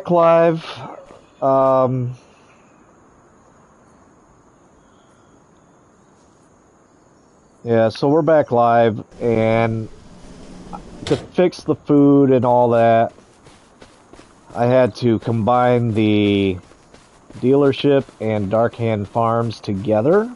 back live. Um, yeah, so we're back live, and to fix the food and all that, I had to combine the dealership and Dark Hand Farms together.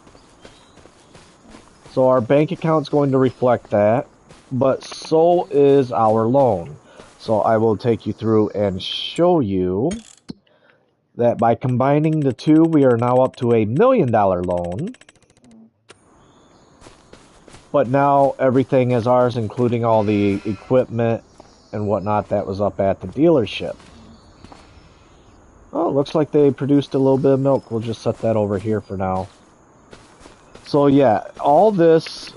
So our bank account's going to reflect that, but so is our loan. So I will take you through and show you that by combining the two, we are now up to $1 million loan. But now everything is ours, including all the equipment and whatnot that was up at the dealership. Oh, looks like they produced a little bit of milk. We'll just set that over here for now. So yeah, all this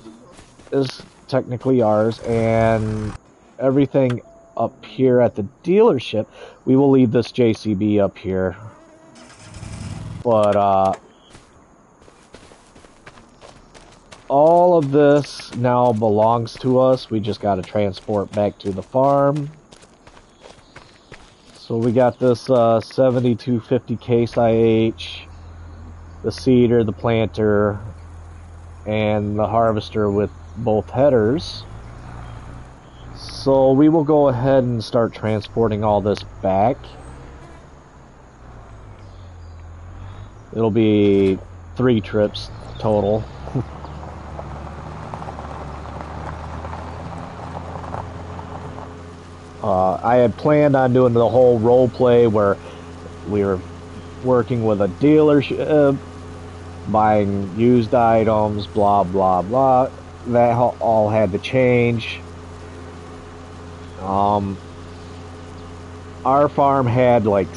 is technically ours, and everything up here at the dealership, we will leave this JCB up here. But all of this now belongs to us. We just got to transport back to the farm. So we got this 7250 Case IH, the seeder, the planter, and the harvester with both headers. So we will go ahead and start transporting all this back. It'll be 3 trips total. I had planned on doing the whole role play where we were working with a dealership, buying used items, blah blah blah. That all had to change. Our farm had like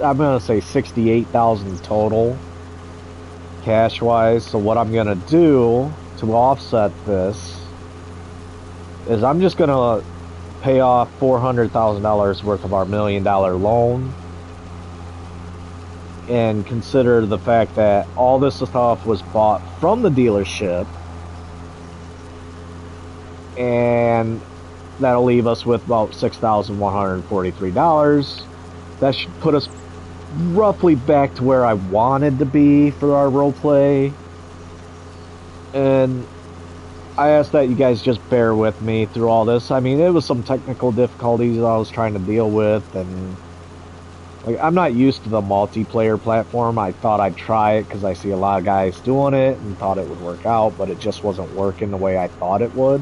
I'm gonna say 68,000 total cash wise. So what I'm gonna do to offset this is I'm just gonna pay off $400,000 worth of our $1 million loan, and consider the fact that all this stuff was bought from the dealership, and that'll leave us with about $6,143. That should put us roughly back to where I wanted to be for our role play. And I ask that you guys just bear with me through all this. I mean, it was some technical difficulties I was trying to deal with, and like, I'm not used to the multiplayer platform. I thought I'd try it because I see a lot of guys doing it and thought it would work out, but it just wasn't working the way I thought it would.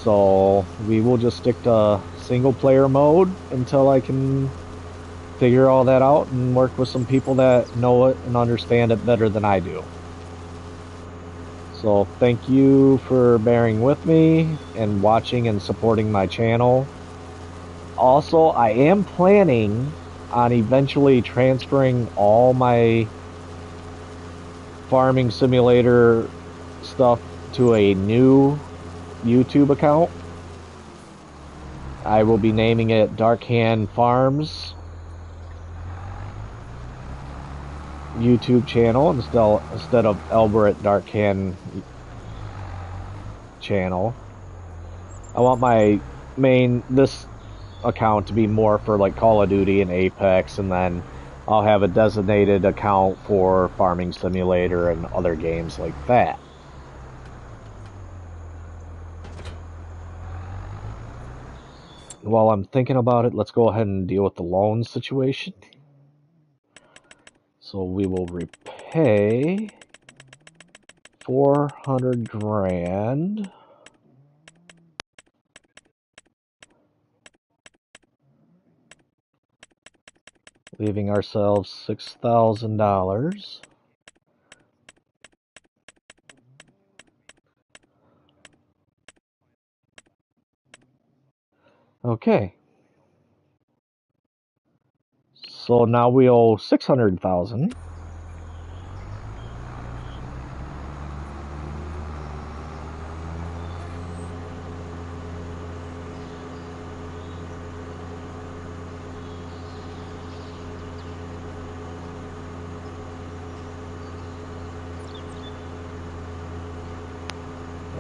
So we will just stick to single player mode until I can figure all that out and work with some people that know it and understand it better than I do. So thank you for bearing with me and watching and supporting my channel. Also, I am planning on eventually transferring all my farming simulator stuff to a new YouTube account. I will be naming it Dark Hand Farms YouTube channel instead of Elbert Dark Hand channel. I want my this account to be more for like Call of Duty and Apex, and then I'll have a designated account for Farming Simulator and other games like that. While I'm thinking about it, let's go ahead and deal with the loan situation. So we will repay 400 grand. Leaving ourselves $6,000. Okay. So now we owe 600,000.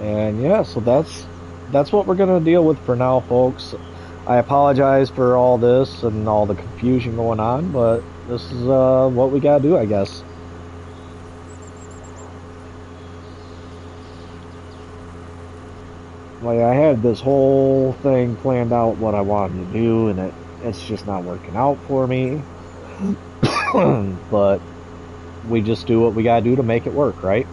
And yeah, so that's what we're gonna deal with for now, folks. I apologize for all this and all the confusion going on, but this is what we gotta do, I guess. Like, I had this whole thing planned out what I wanted to do, and it's just not working out for me. But we just do what we gotta do to make it work, right?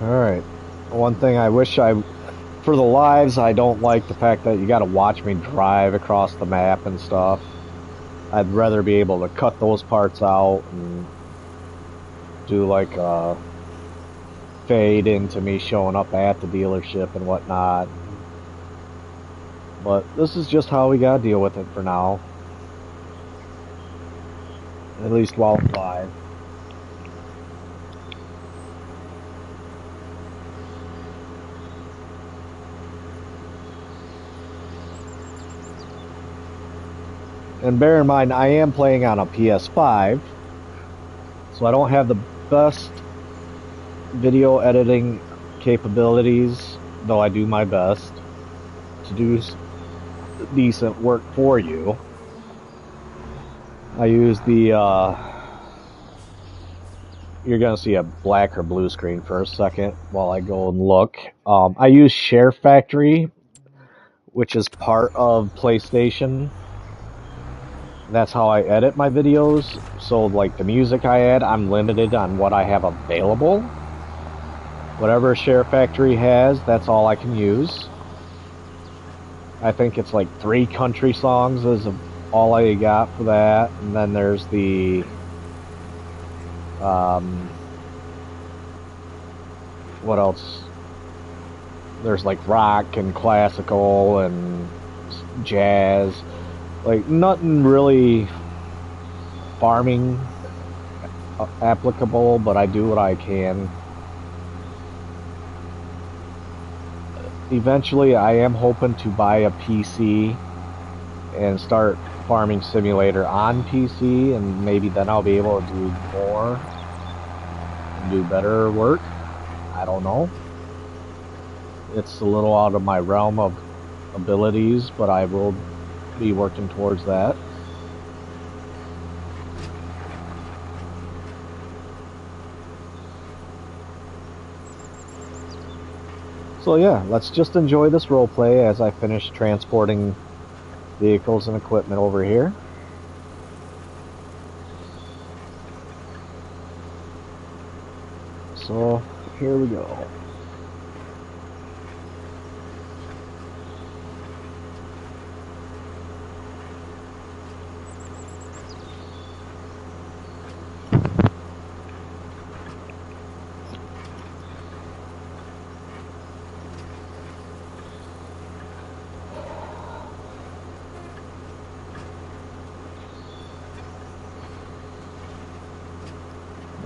Alright. One thing I wish for the lives, I don't like the fact that you gotta watch me drive across the map and stuff. I'd rather be able to cut those parts out and do like a fade into me showing up at the dealership and whatnot. But this is just how we gotta deal with it for now. At least while I'm live. And bear in mind, I am playing on a PS5, so I don't have the best video editing capabilities, though I do my best to do decent work for you. I use the, you're gonna see a black or blue screen for a second while I go and look. I use Share Factory, which is part of PlayStation. That's how I edit my videos. So like the music I add, I'm limited on what I have available. Whatever Share Factory has, that's all I can use. I think it's like 3 country songs is all I got for that. And then there's the what else? There's like rock and classical and jazz. Like, nothing really farming applicable, but I do what I can. Eventually, I am hoping to buy a PC and start Farming Simulator on PC, and maybe then I'll be able to do more and do better work. I don't know. It's a little out of my realm of abilities, but I will be working towards that. So yeah, let's just enjoy this roleplay as I finish transporting vehicles and equipment over here. So here we go.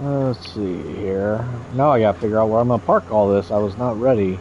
Let's see here. Now I gotta figure out where I'm gonna park all this. I was not ready.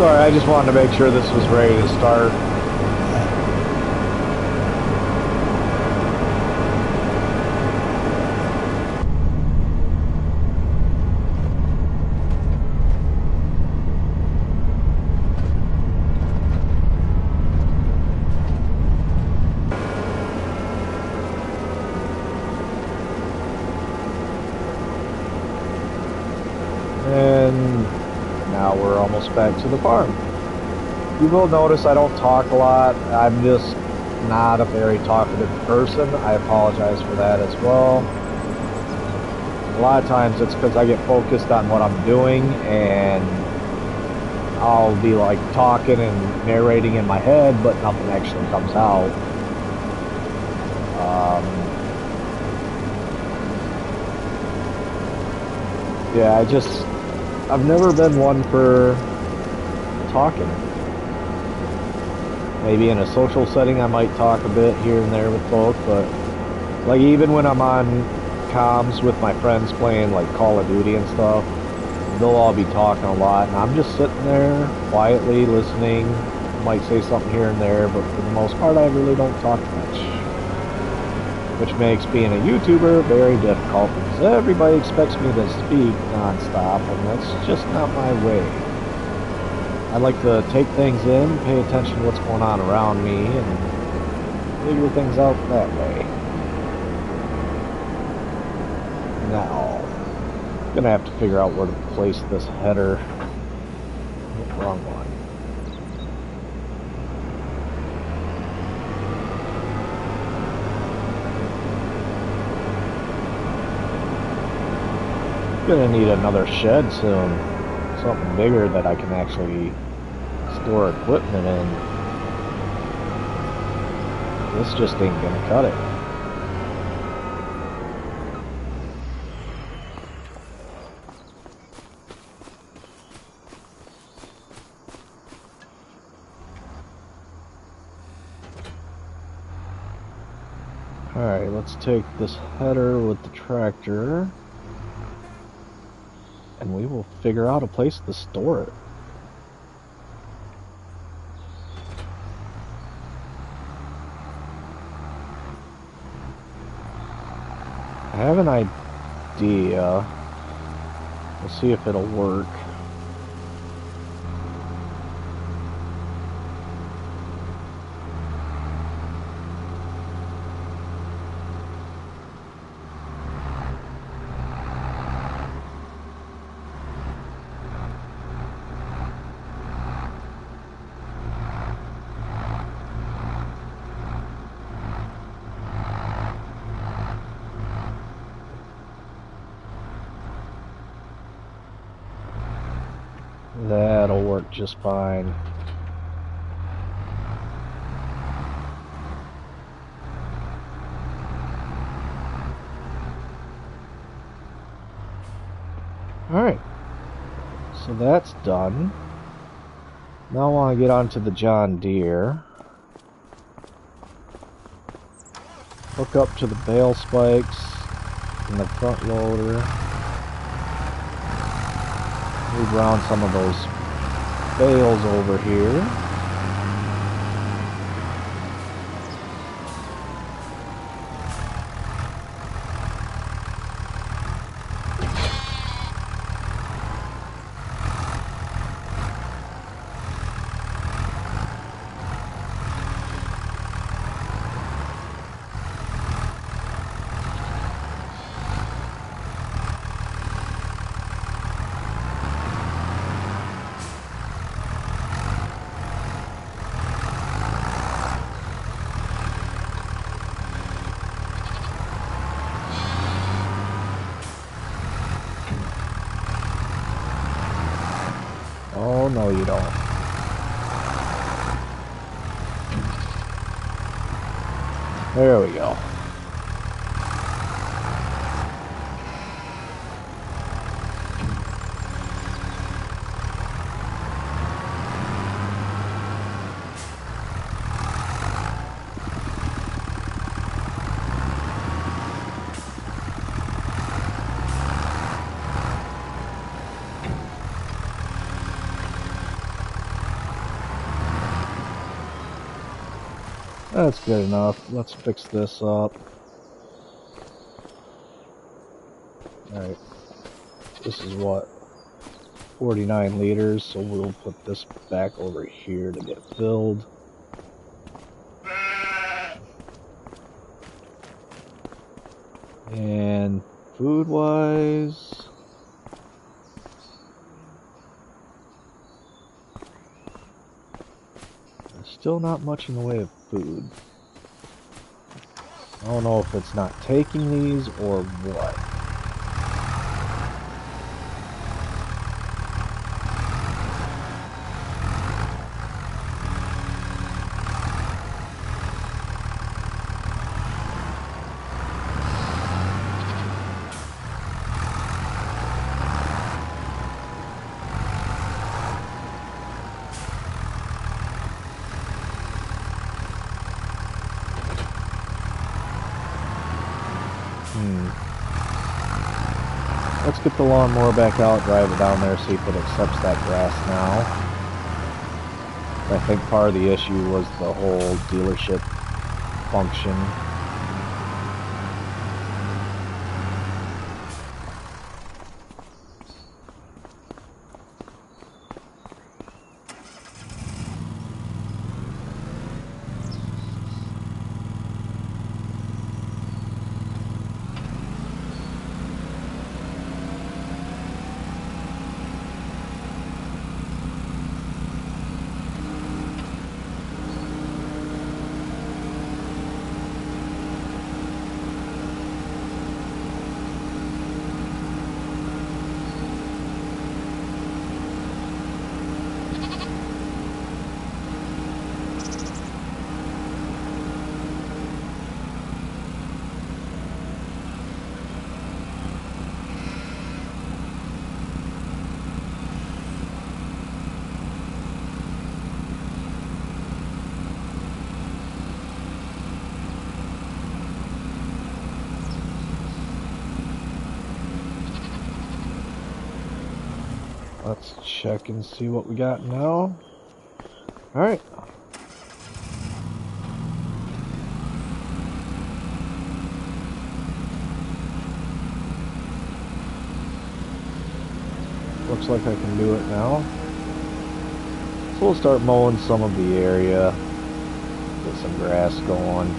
Sorry, I just wanted to make sure this was ready to start. And now we're almost back to the farm. You will notice I don't talk a lot. I'm just not a very talkative person. I apologize for that as well. A lot of times it's because I get focused on what I'm doing, and I'll be like talking and narrating in my head, but nothing actually comes out. Yeah, I've never been one for talking. Maybe in a social setting I might talk a bit here and there with folks, but like even when I'm on comms with my friends playing like Call of Duty and stuff, they'll all be talking a lot, and I'm just sitting there quietly listening. Might say something here and there, but for the most part I really don't talk much. Which makes being a YouTuber very difficult because everybody expects me to speak non-stop, and that's just not my way. I like to take things in, pay attention to what's going on around me, and figure things out that way. Now, I'm gonna have to figure out where to place this header. Wrong one. Gonna need another shed soon. Something bigger that I can actually store equipment in. This just ain't gonna cut it. Alright, let's take this header with the tractor, and we will figure out a place to store it. I have an idea. We'll see if it'll work. That'll work just fine. Alright, so that's done. Now I want to get onto the John Deere. Hook up to the bale spikes and the front loader. Move around some of those bales over here. Oh, no, you don't. There we go. That's good enough. Let's fix this up. Alright. This is what? 49 liters, so we'll put this back over here to get filled. And food-wise... still not much in the way of food. I don't know if it's not taking these or what. Let's get the lawnmower back out, drive it down there, see if it accepts that grass now. I think part of the issue was the whole dealership function. Let's check and see what we got now. Alright. Looks like I can do it now. So we'll start mowing some of the area. Get some grass going.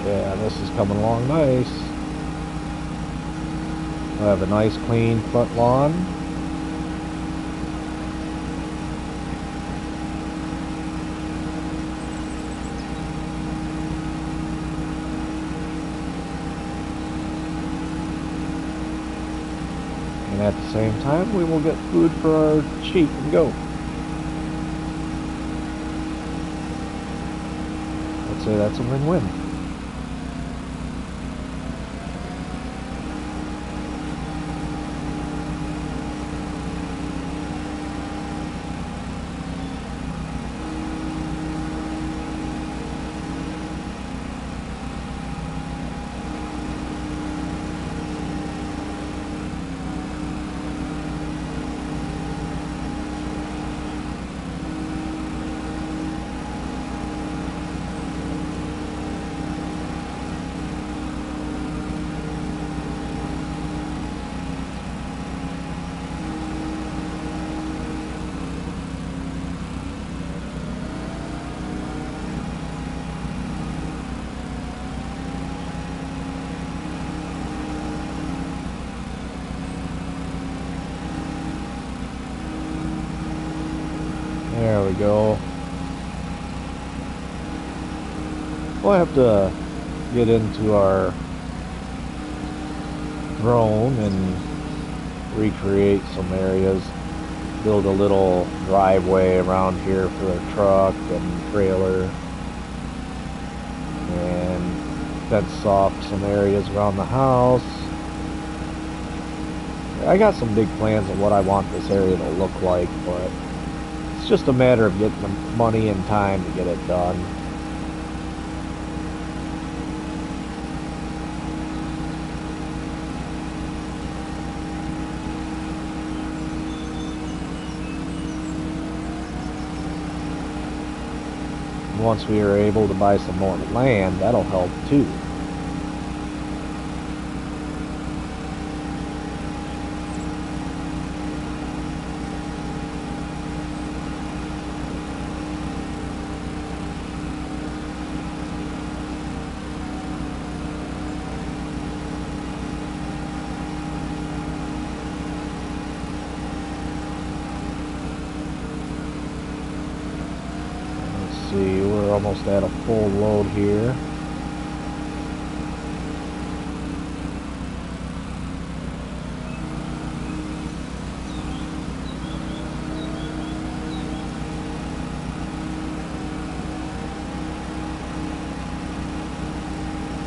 Yeah, this is coming along nice. I have a nice clean front lawn. And at the same time, we will get food for our sheep and goat. I'd say that's a win-win. we go. We'll have to get into our drone and recreate some areas. Build a little driveway around here for the truck and trailer. And fence off some areas around the house. I got some big plans of what I want this area to look like, but it's just a matter of getting the money and time to get it done. Once we are able to buy some more land, that'll help too. We're almost at a full load here.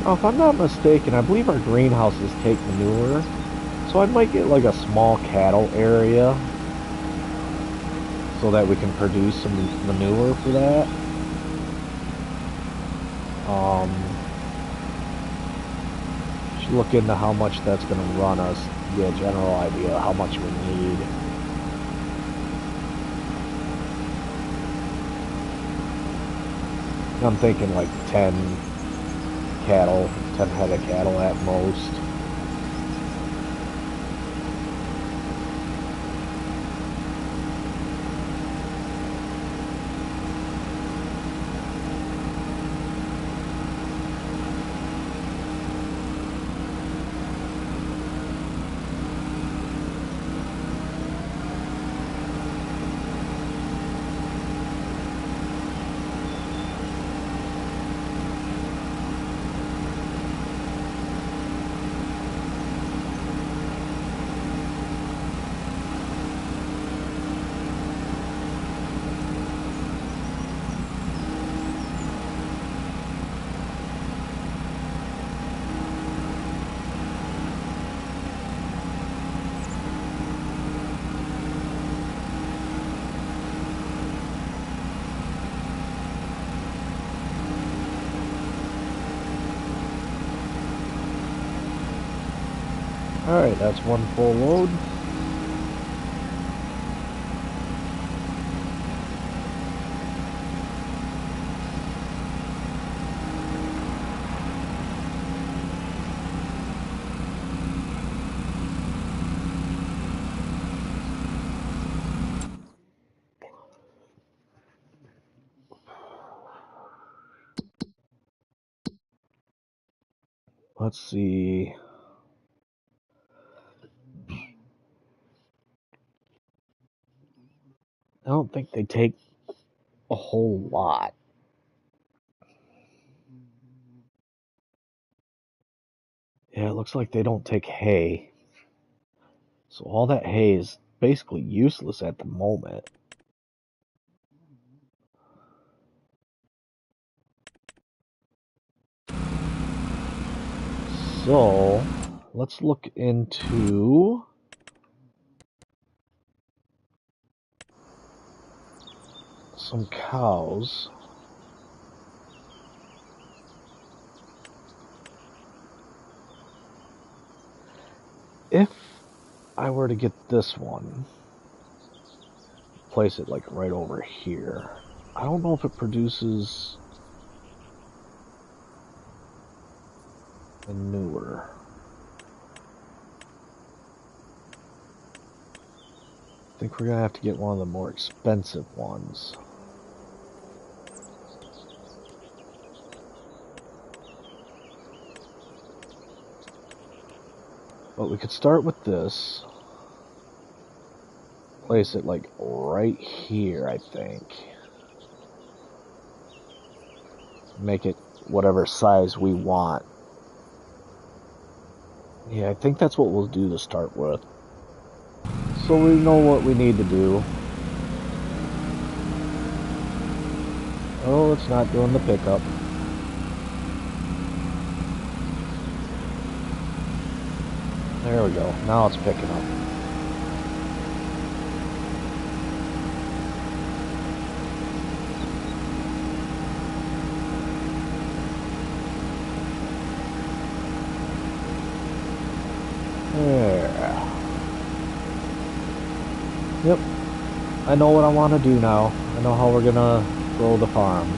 Now, if I'm not mistaken, I believe our greenhouses take manure, so I might get like a small cattle area so that we can produce some manure for that. Should look into how much that's going to run us, get a general idea of how much we need. I'm thinking like 10 cattle, 10 head of cattle at most. Alright, that's one full load. Let's see. I don't think they take a whole lot. Yeah, it looks like they don't take hay. So all that hay is basically useless at the moment. So let's look into some cows. If I were to get this one, place it like right over here, I don't know if it produces manure. I think we're gonna have to get one of the more expensive ones. But we could start with this. place it like right here, I think. Make it whatever size we want. Yeah, I think that's what we'll do to start with. So we know what we need to do. Oh, it's not doing the pickup. There we go. Now it's picking up. There. Yep. I know what I want to do now. I know how we're gonna grow the farm.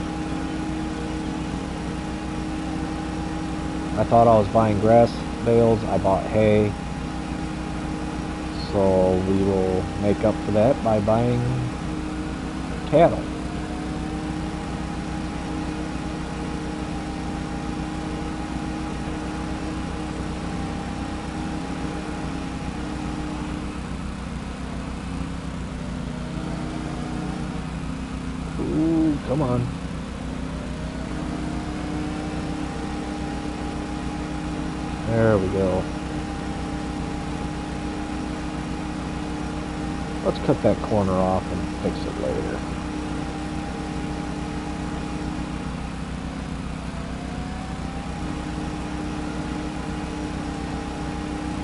I thought I was buying grass bales. I bought hay. So we will make up for that by buying cattle. Ooh, come on. There we go. Let's cut that corner off and fix it later.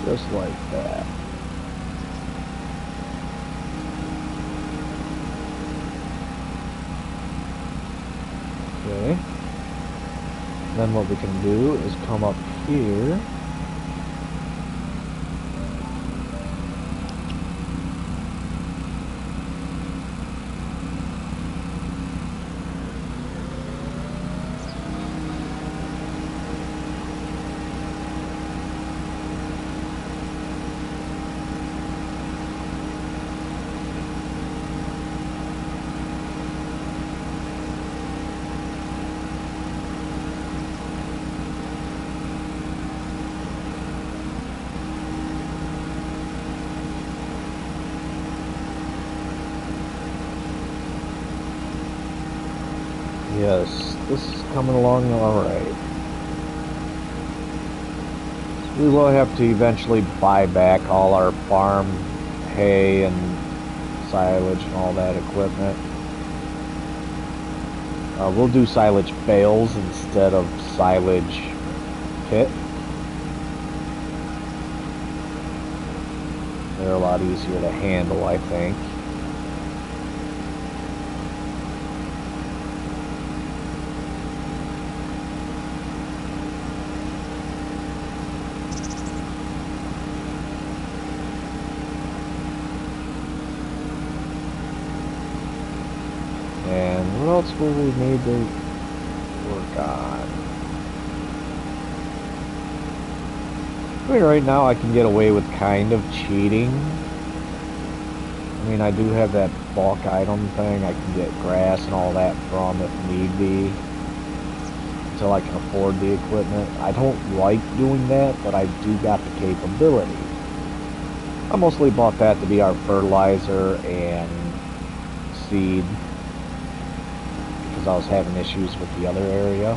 Just like that. Okay. Then what we can do is come up here. Yes, this is coming along alright. We will have to eventually buy back all our farm hay and silage and all that equipment. We'll do silage bales instead of silage pit. They're a lot easier to handle, I think. And what else will we need to work on? I mean, right now I can get away with kind of cheating. I mean, I do have that bulk item thing I can get grass and all that from if need be, until I can afford the equipment. I don't like doing that, but I do got the capability. I mostly bought that to be our fertilizer and seed, because I was having issues with the other area,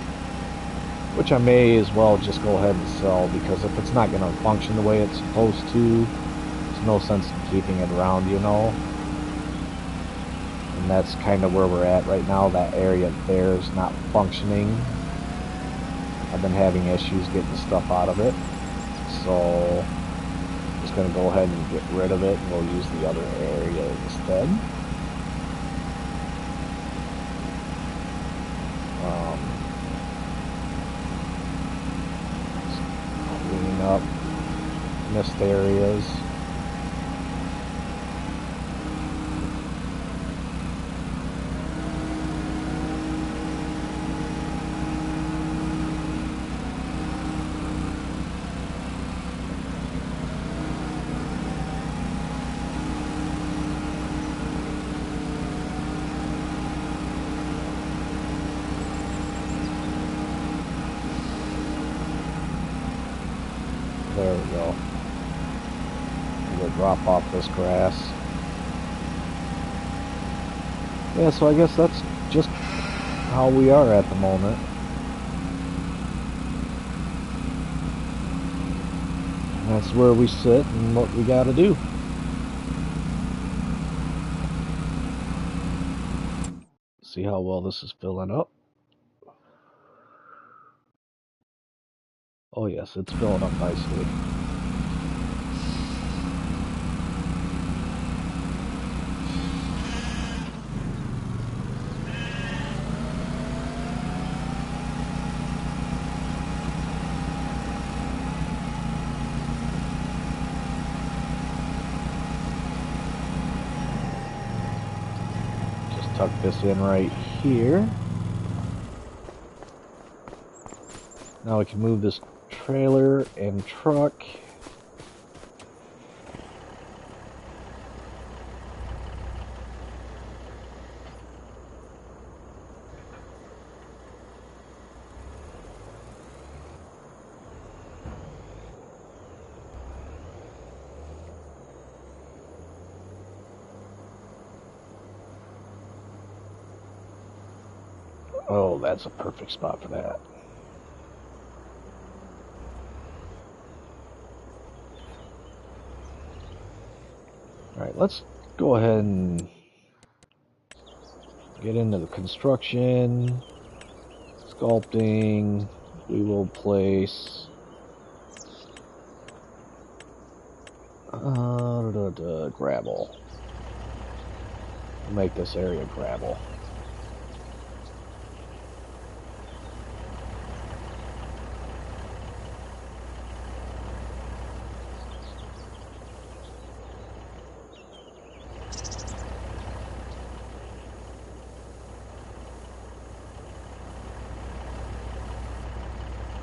which I may as well just go ahead and sell, because if it's not going to function the way it's supposed to, there's no sense in keeping it around, you know. And that's kind of where we're at right now. That area there is not functioning. I've been having issues getting stuff out of it, so I'm just going to go ahead and get rid of it, and we'll use the other area instead. Clean up missed areas. There we go. We'll drop off this grass. Yeah, so I guess that's just how we are at the moment. And that's where we sit and what we gotta do. See how well this is filling up. Oh yes, it's filling up nicely. Just tuck this in right here. Now we can move this trailer and truck. Oh, that's a perfect spot for that. Alright, let's go ahead and get into the construction, sculpting. We will place gravel. We'll make this area gravel.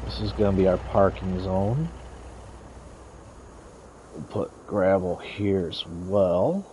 This is going to be our parking zone. We'll put gravel here as well.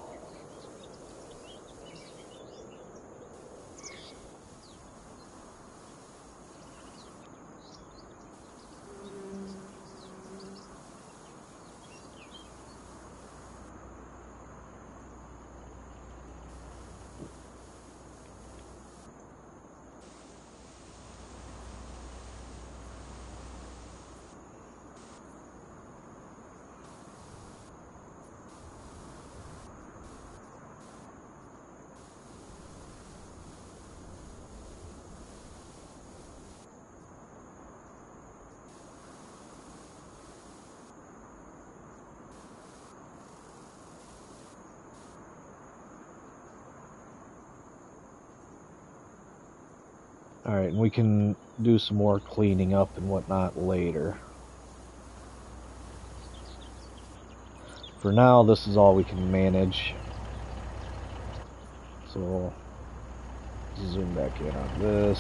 Alright, and we can do some more cleaning up and whatnot later. For now, this is all we can manage. So, zoom back in on this.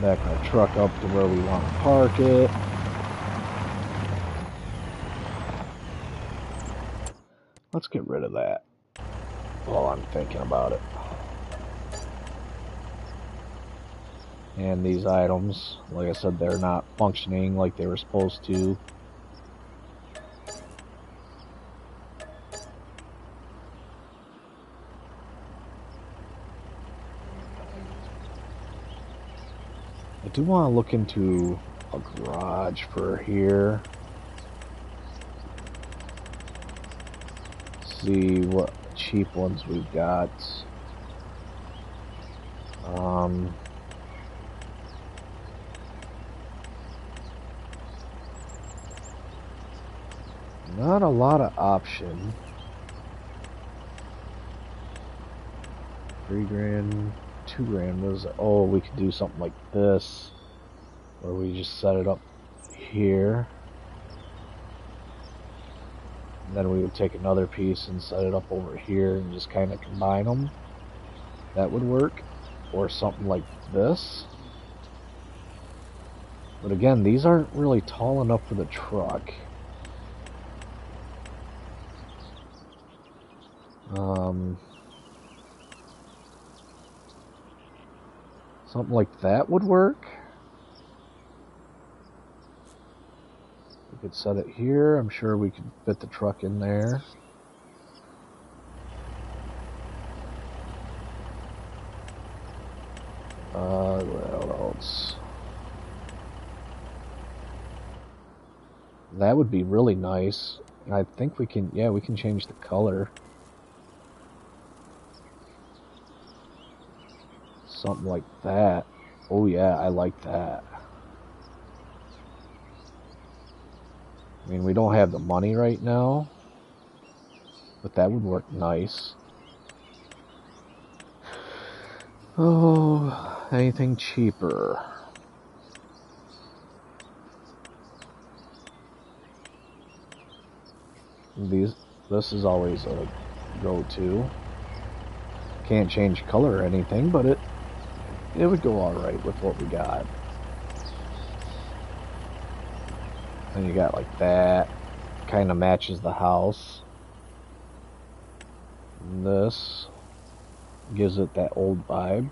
Back our truck up to where we want to park it. Let's get rid of that while I'm thinking about it. And these items, like I said, they're not functioning like they were supposed to. I do want to look into a garage for here. See what cheap ones we've got. Not a lot of option. $3,000, $2,000 was, oh, we could do something like this, where we just set it up here. And then we would take another piece and set it up over here and just kind of combine them. That would work. Or something like this. But again, these aren't really tall enough for the truck. Something like that would work. We could set it here. I'm sure we could fit the truck in there. What else? That would be really nice. I think we can, yeah, we can change the color. Something like that. Oh yeah, I like that. I mean, we don't have the money right now, but that would work nice. Oh, anything cheaper? This is always a go-to. Can't change color or anything, but it would go all right with what we got. And you got like that, kind of matches the house. And this gives it that old vibe.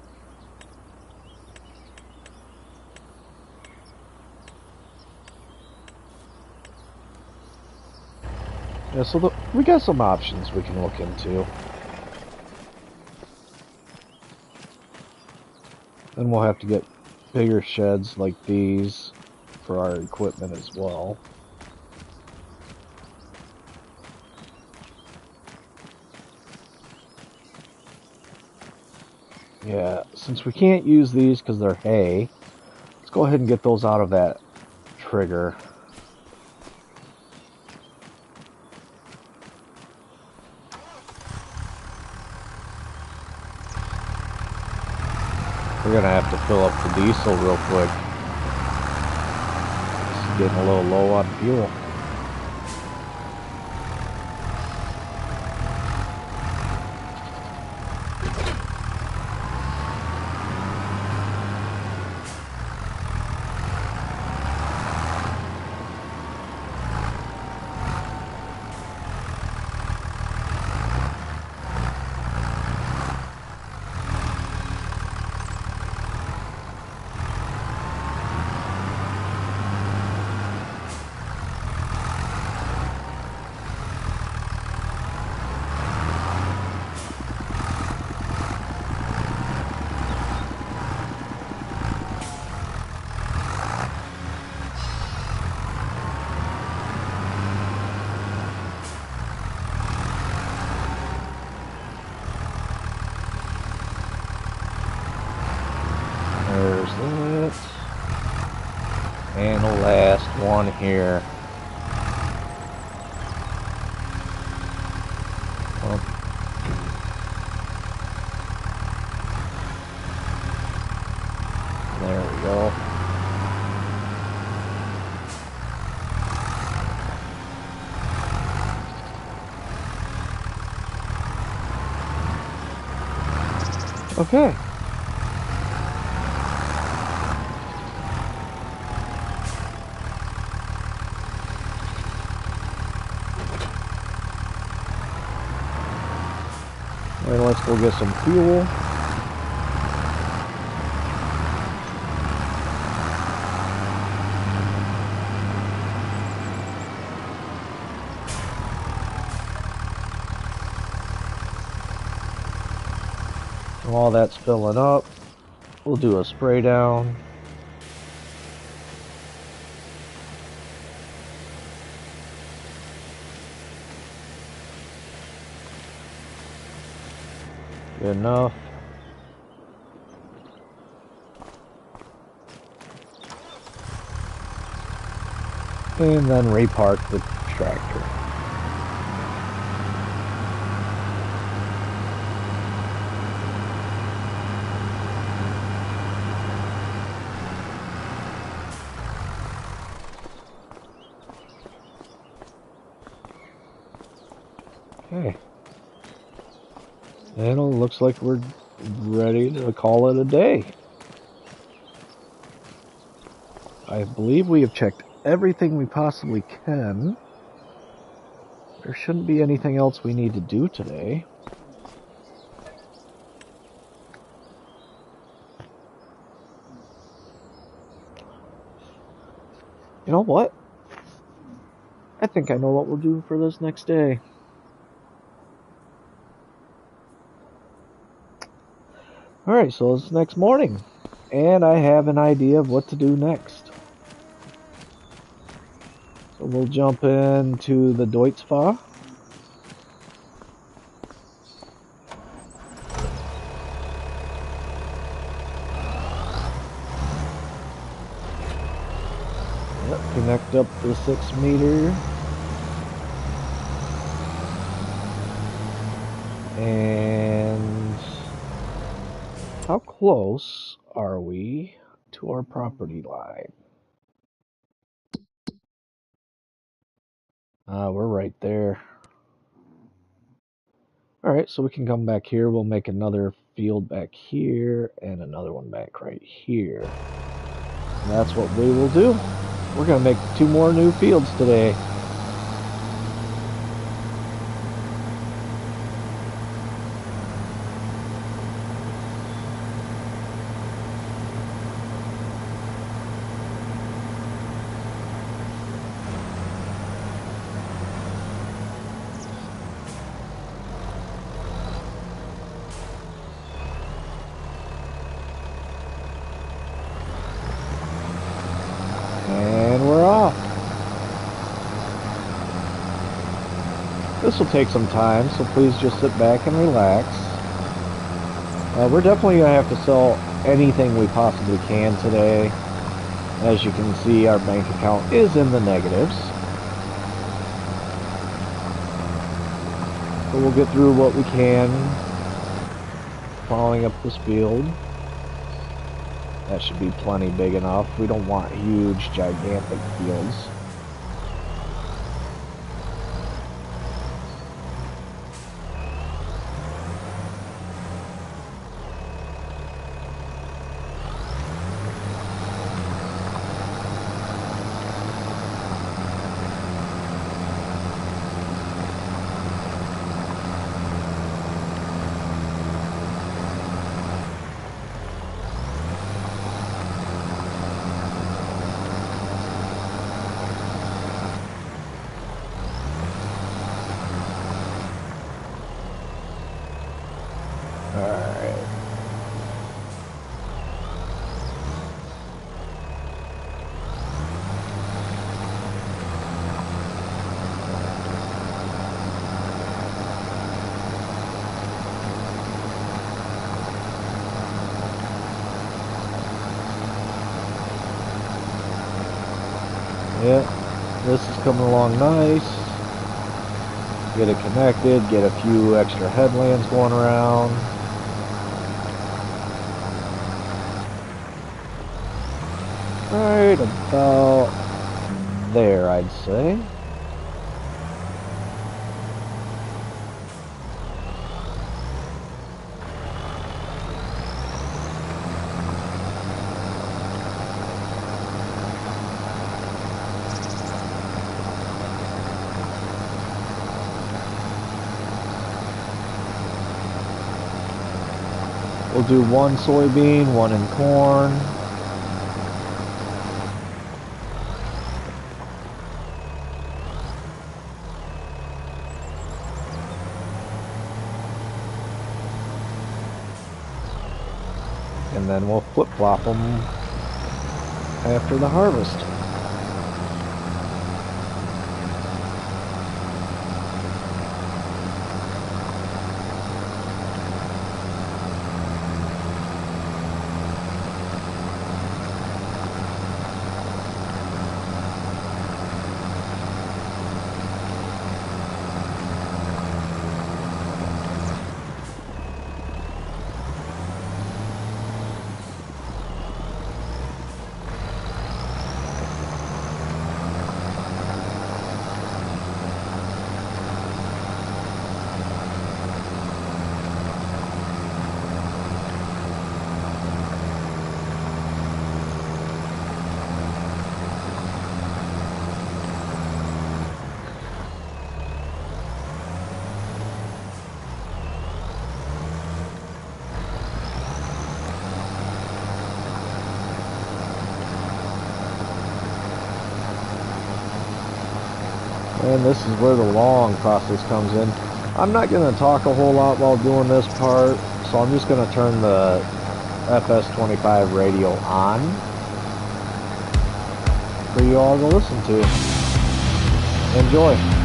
Yeah, so we got some options we can look into. Then we'll have to get bigger sheds like these for our equipment as well. Yeah, since we can't use these because they're hay, let's go ahead and get those out of that trigger. We're gonna have to fill up the diesel real quick. It's getting a little low on fuel. And the last one here. Oh. There we go. Okay. And let's go get some fuel. While that's filling up, we'll do a spray down. Good enough. And then repark the tractor. Okay. And it looks like we're ready to call it a day. I believe we have checked everything we possibly can. There shouldn't be anything else we need to do today. You know what? I think I know what we'll do for this next day. Alright, so it's next morning. And I have an idea of what to do next. So we'll jump into the Deutz-Fahr. Yep, connect up the 6 meter. And how close are we to our property line? We're right there. Alright, so we can come back here. We'll make another field back here and another one back right here. And that's what we will do. We're going to make 2 more new fields today. And we're off. This will take some time, so please just sit back and relax. We're definitely going to have to sell anything we possibly can today. As you can see, our bank account is in the negatives. But we'll get through what we can, following up this field. That should be plenty big enough. We don't want huge, gigantic fields. Alright. Yeah, this is coming along nice. Get it connected, get a few extra headlands going around. Right about there, I'd say. We'll do 1 soybean, 1 in corn. And then we'll flip-flop them after the harvest. And this is where the long process comes in. I'm not going to talk a whole lot while doing this part, so I'm just going to turn the FS25 radio on for you all to listen to. Enjoy.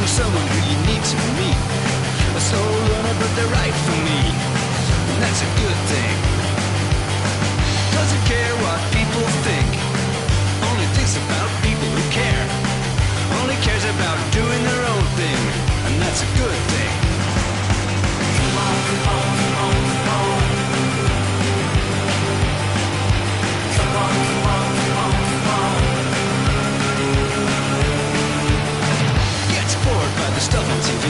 certain someone who you need to meet. A slow runner, but they're right for me, and that's a good thing. Doesn't care what people think, only thinks about people who care. Only cares about doing their own thing, and that's a good thing. Come on, come on, come on, come on. Come on, come on, come on, come on. Gets bored by the stuff on TV.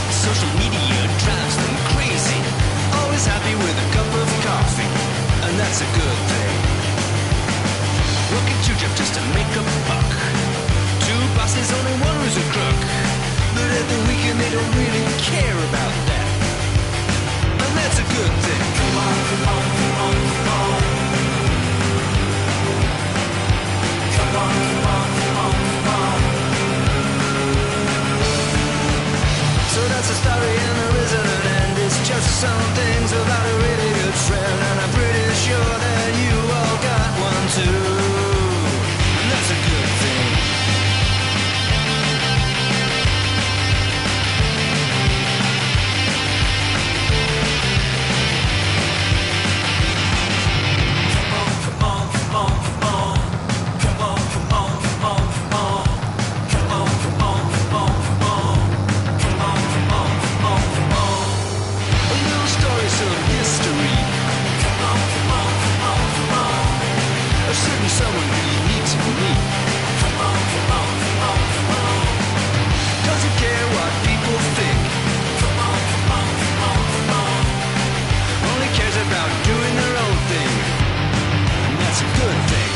Social media drives them crazy. Always happy with a cup of coffee, and that's a good thing. Working two jobs just to make a buck. Two bosses, only one who's a crook. But at the weekend they don't really care about that, and that's a good thing. Come on, come on, come on, come on. Come on, come on, come on, come on. So that's the story and there isn't an end. It's just some things about a really good friend, and I'm pretty sure that you all got one too, and that's a good thing. Someone who you need to meet. Come on, come on, come on, come on. Doesn't care what people think. Come on, come on, come on, come on. Only cares about doing their own thing, and that's a good thing.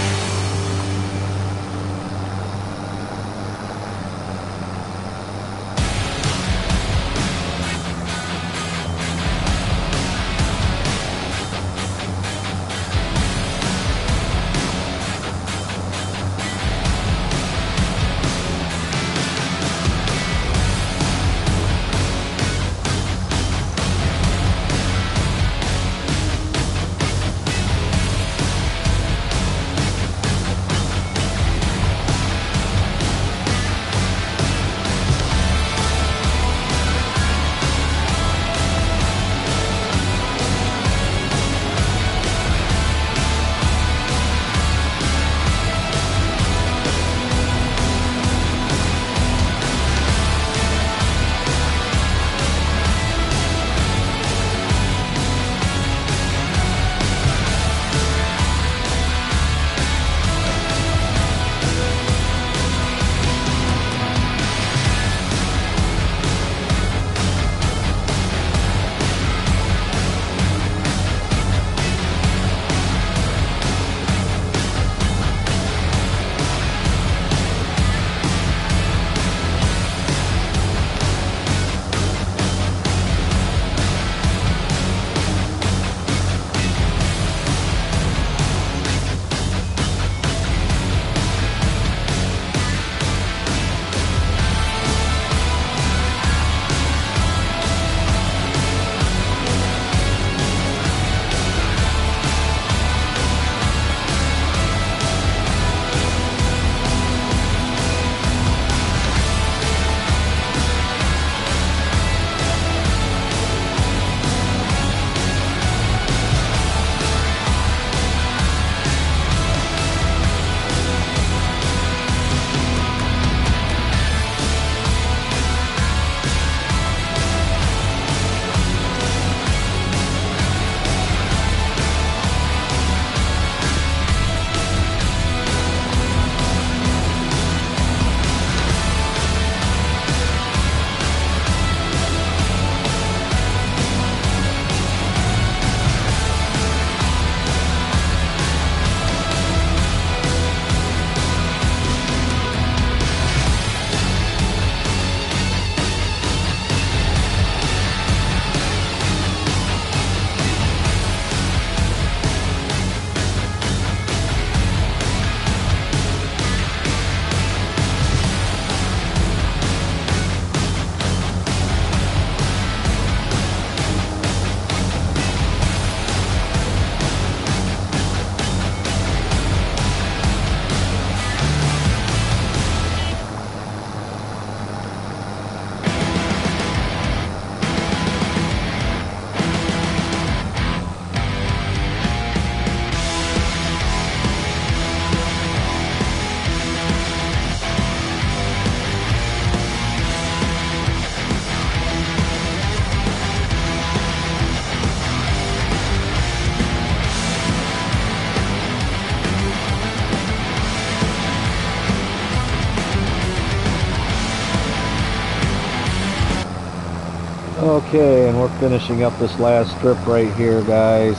Okay, and we're finishing up this last strip right here, guys.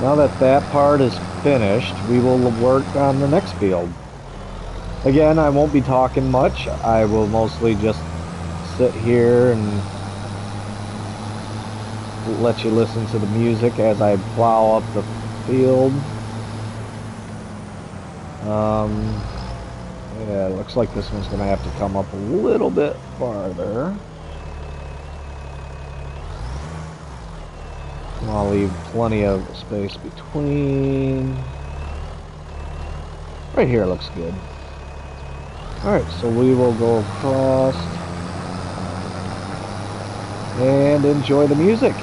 Now that that part is finished, we will work on the next field. Again, I won't be talking much. I will mostly just sit here and let you listen to the music as I plow up the field. Yeah, it looks like this one's going to have to come up a little bit farther. I'll leave plenty of space between. Right here looks good. Alright, so we will go across and enjoy the music.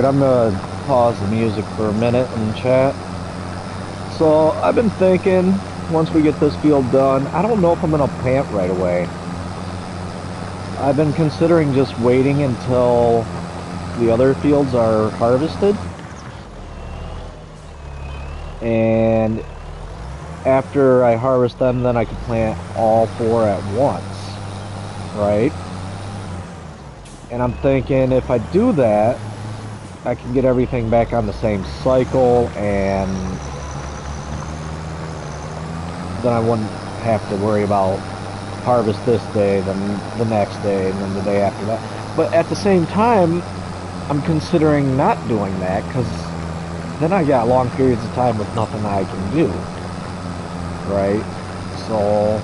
I'm gonna pause the music for a minute and chat. So I've been thinking, once we get this field done, I don't know if I'm gonna plant right away. I've been considering just waiting until the other fields are harvested. And after I harvest them, then I could plant all 4 at once, right? And I'm thinking if I do that, I can get everything back on the same cycle, and then I wouldn't have to worry about harvest this day, then the next day, and then the day after that. But at the same time, I'm considering not doing that, because then I got long periods of time with nothing I can do, right? So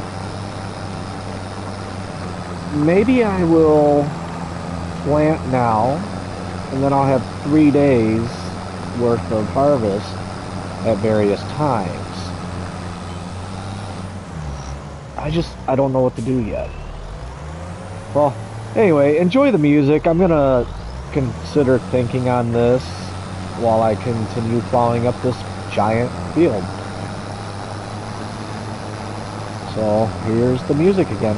maybe I will plant now, and then I'll have 3 days worth of harvest at various times. I don't know what to do yet. Well, anyway, enjoy the music. I'm gonna consider thinking on this while I continue plowing up this giant field. So here's the music again.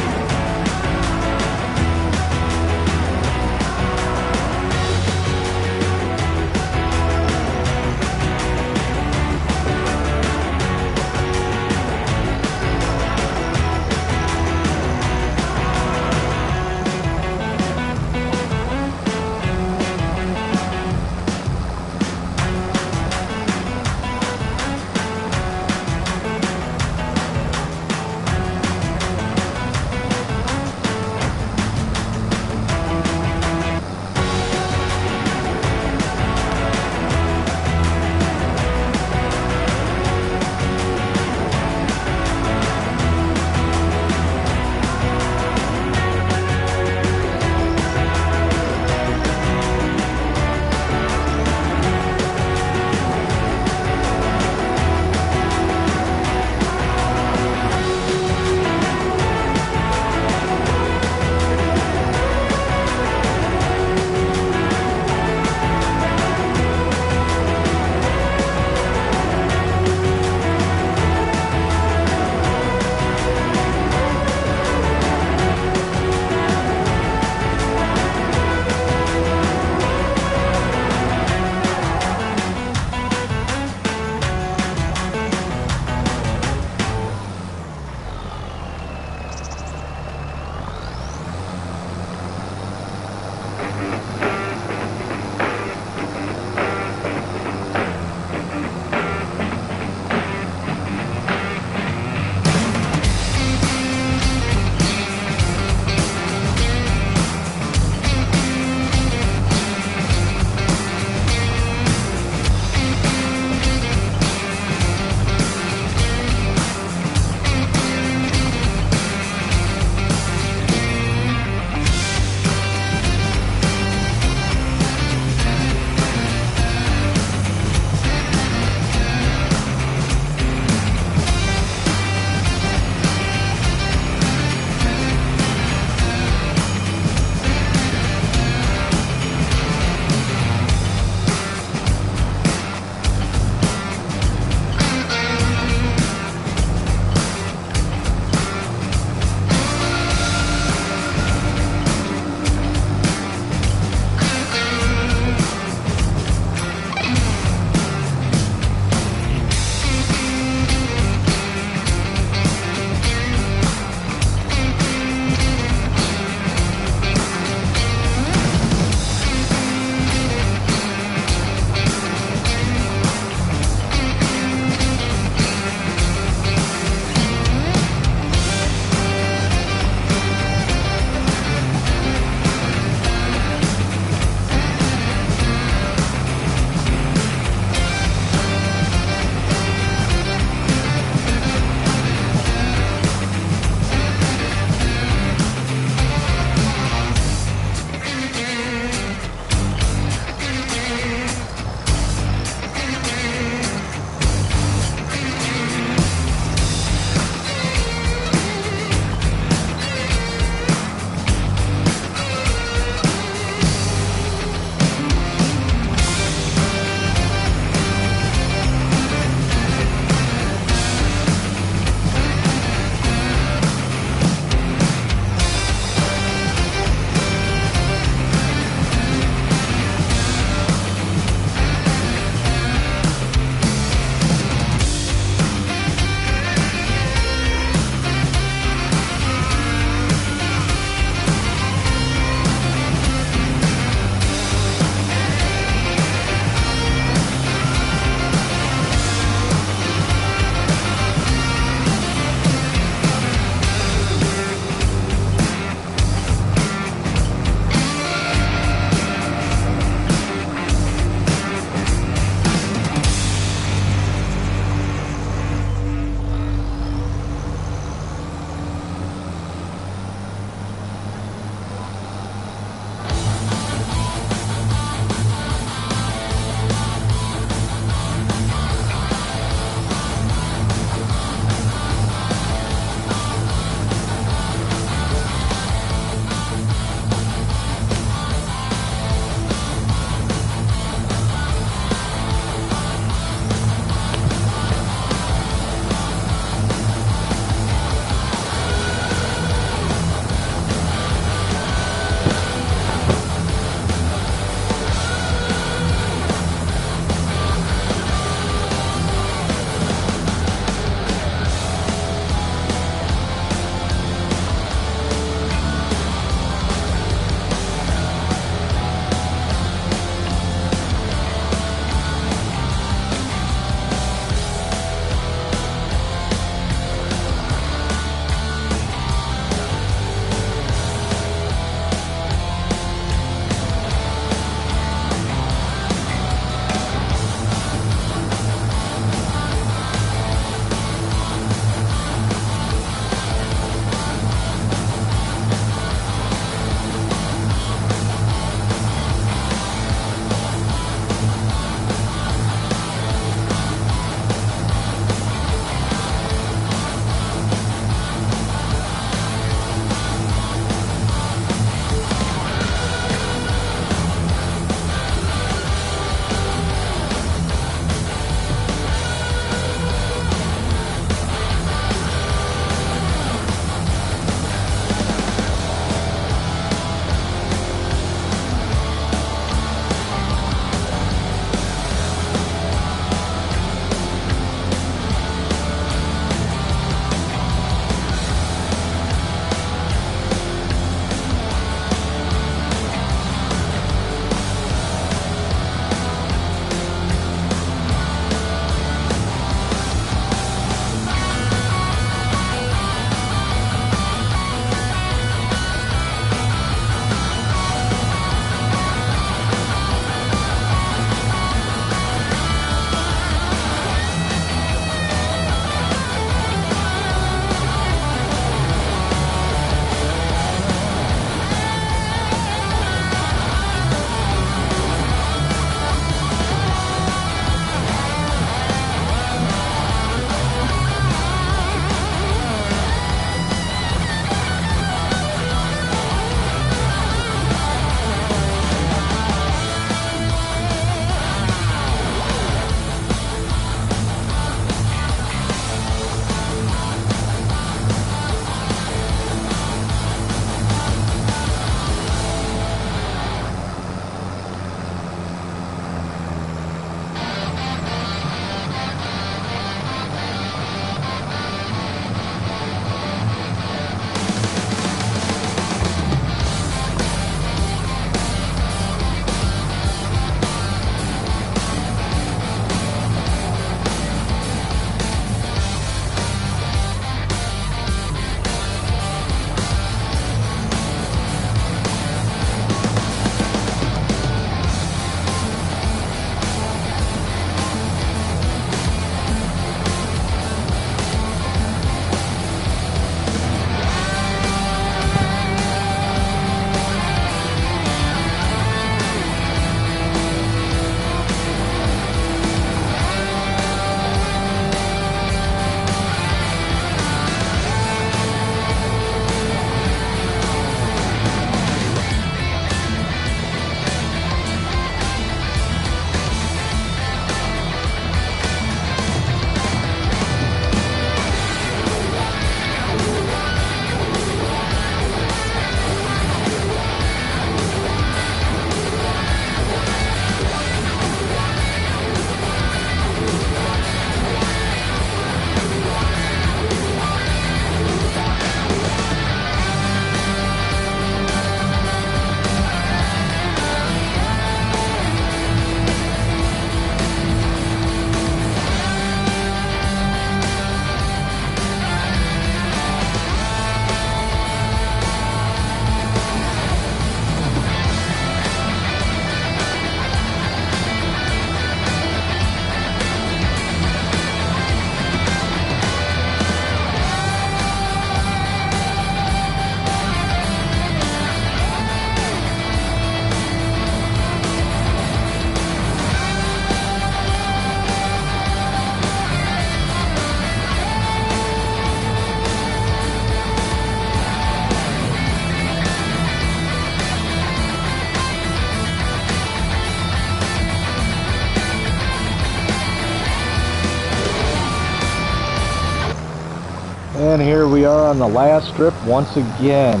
And here we are on the last strip once again.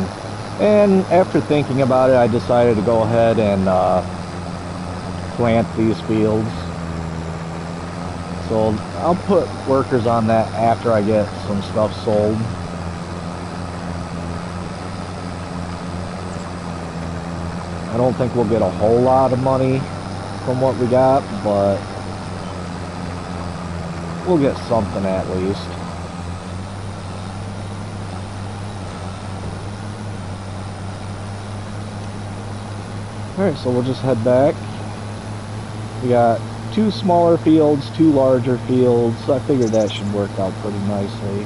And after thinking about it, I decided to go ahead and plant these fields. So I'll put workers on that after I get some stuff sold. I don't think we'll get a whole lot of money from what we got, but we'll get something at least. Alright, so we'll just head back. We got 2 smaller fields, 2 larger fields. I figured that should work out pretty nicely.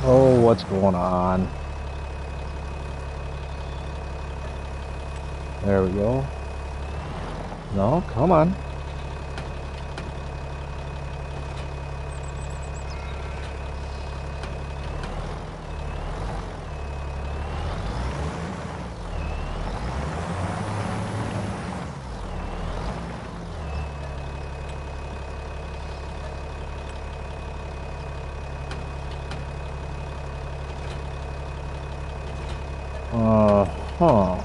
Oh, what's going on? There we go. No, come on. Huh.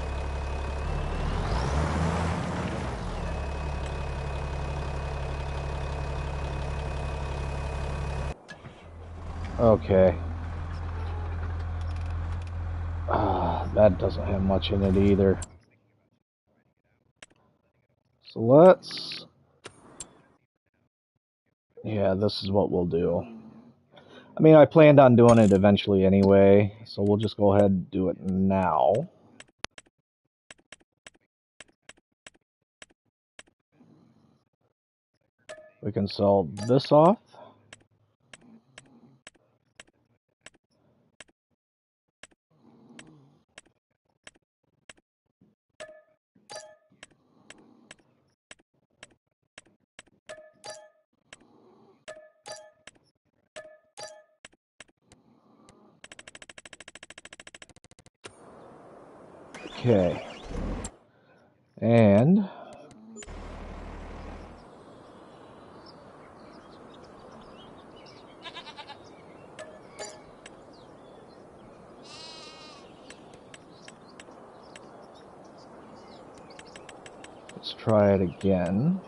Okay. That doesn't have much in it either. So let's... Yeah, this is what we'll do. I mean, I planned on doing it eventually anyway, so we'll just go ahead and do it now. We can sell this off. Okay. And let's try it again.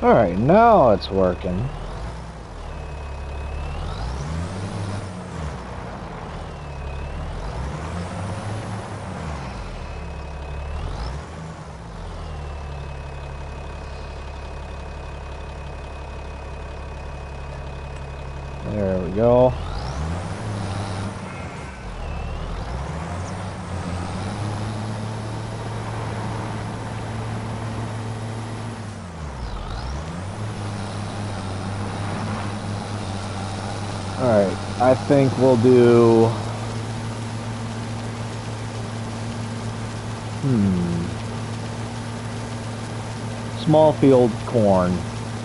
Alright, now it's working. There we go. I think we'll do... small field corn.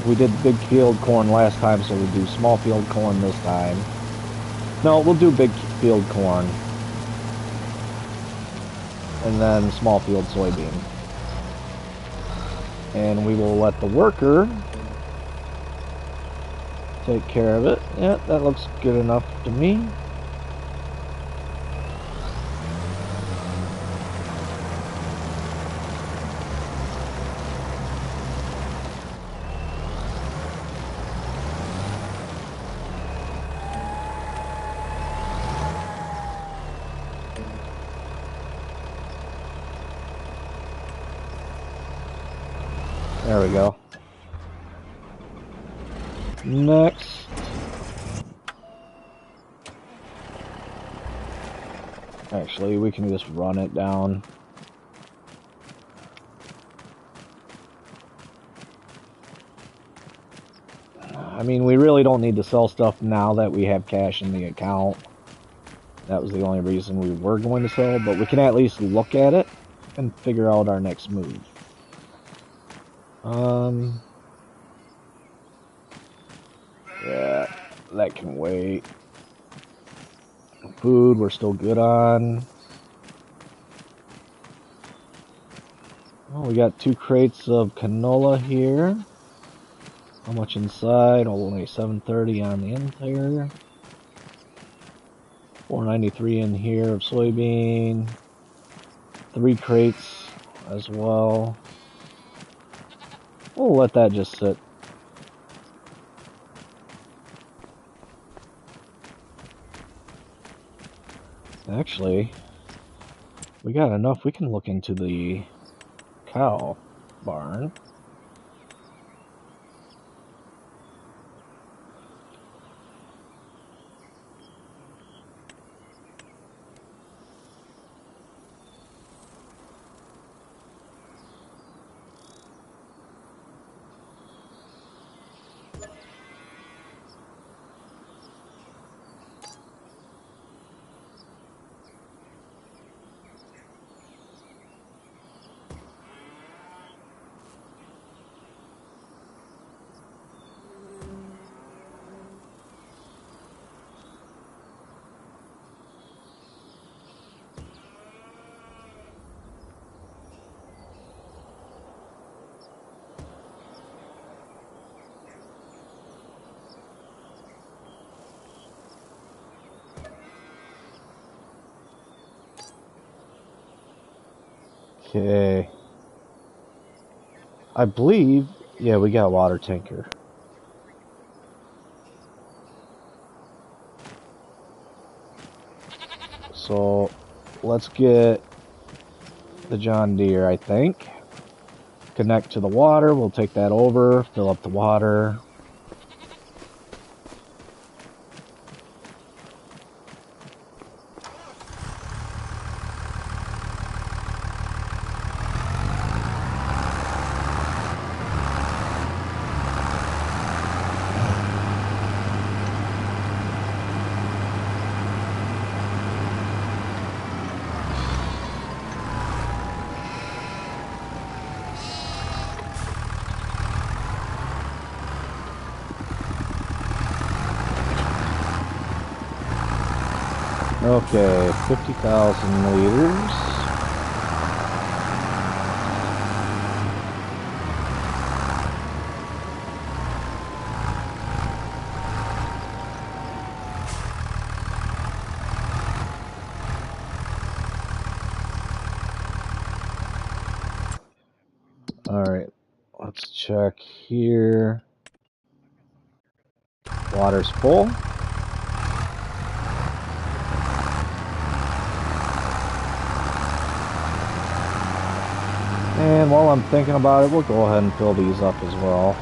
We did big field corn last time, so we'll do small field corn this time. No, we'll do big field corn. And then small field soybean. And we will let the worker take care of it. Yeah, that looks good enough to me. There we go. Next. Actually, we can just run it down. I mean, we really don't need to sell stuff now that we have cash in the account. That was the only reason we were going to sell, but we can at least look at it and figure out our next move. Yeah, that can wait. Food, we're still good on. Oh, we got 2 crates of canola here. How much inside? Only 730 on the interior. 493 in here of soybean. 3 crates as well. We'll let that just sit. Actually, we got enough. We can look into the cow barn. Okay. I believe, yeah, we got a water tanker. So, let's get the John Deere, I think. Connect to the water, we'll take that over, fill up the water. Okay, 50,000 liters. Alright, let's check here. Water's full. And while I'm thinking about it, we'll go ahead and fill these up as well.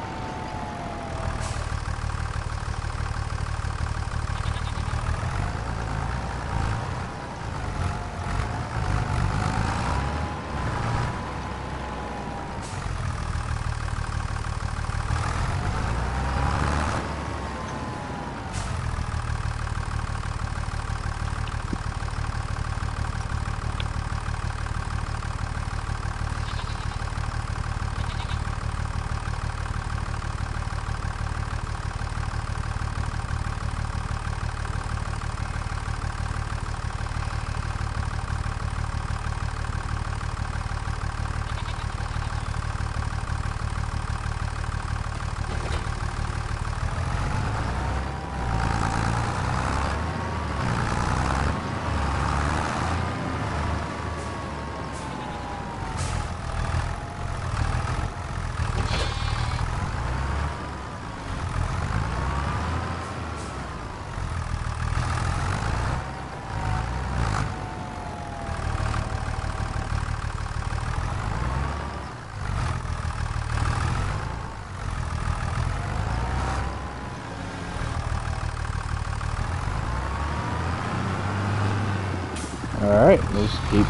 Alright, let's keep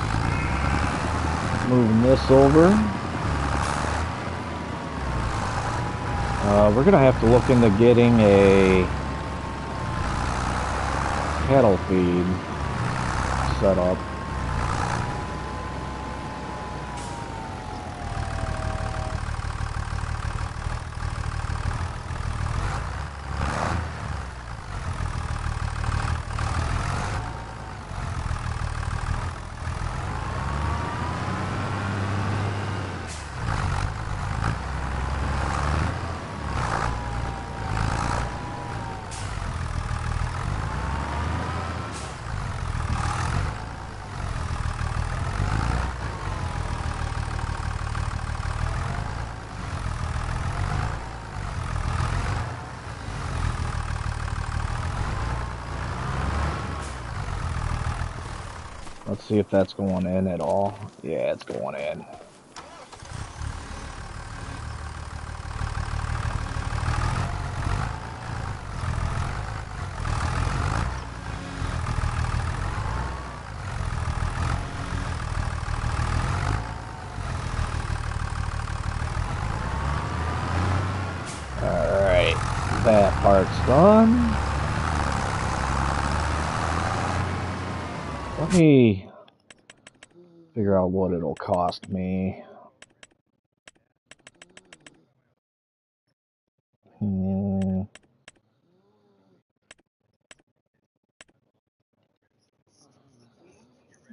moving this over. We're gonna have to look into getting a cattle feed set up. Let's see if that's going in at all. Yeah, it's going in. Alright, that part's done. Let me figure out what it'll cost me.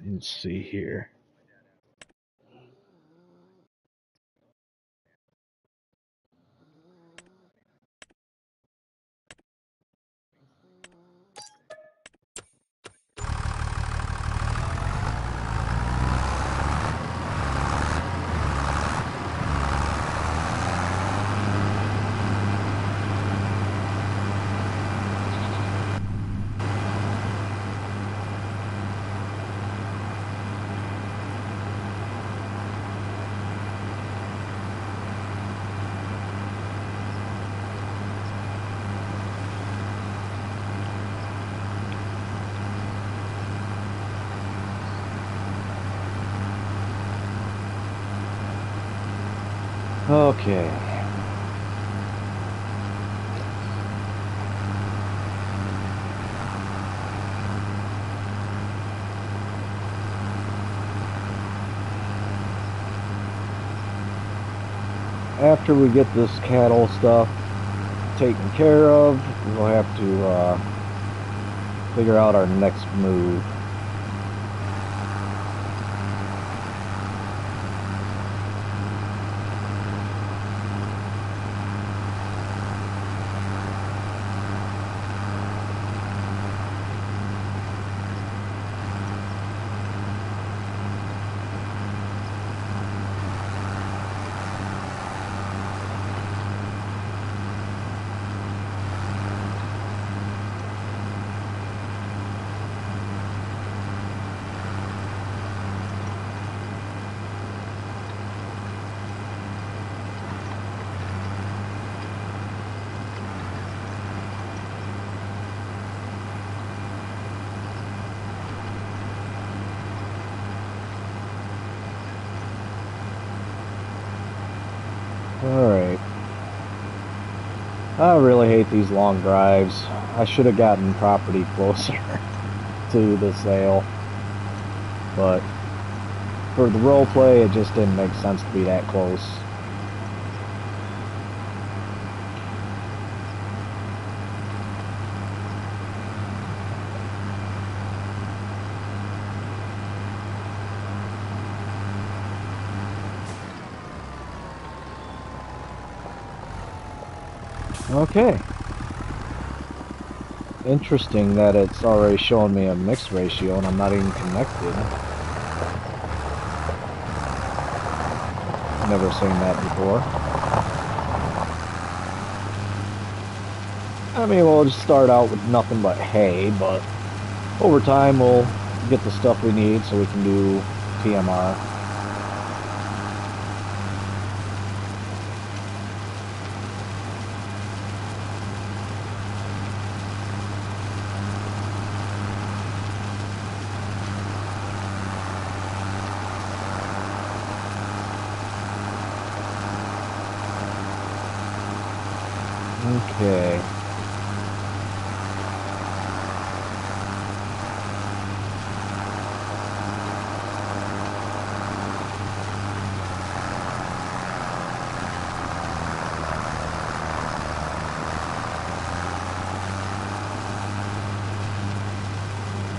Let's see here. Okay. After we get this cattle stuff taken care of, we'll have to figure out our next move. Alright. I really hate these long drives. I should have gotten property closer to the sale. But for the role play, it just didn't make sense to be that close. Okay. Interesting that it's already showing me a mix ratio and I'm not even connected. Never seen that before. I mean, we'll just start out with nothing but hay, but over time we'll get the stuff we need so we can do TMR. Okay.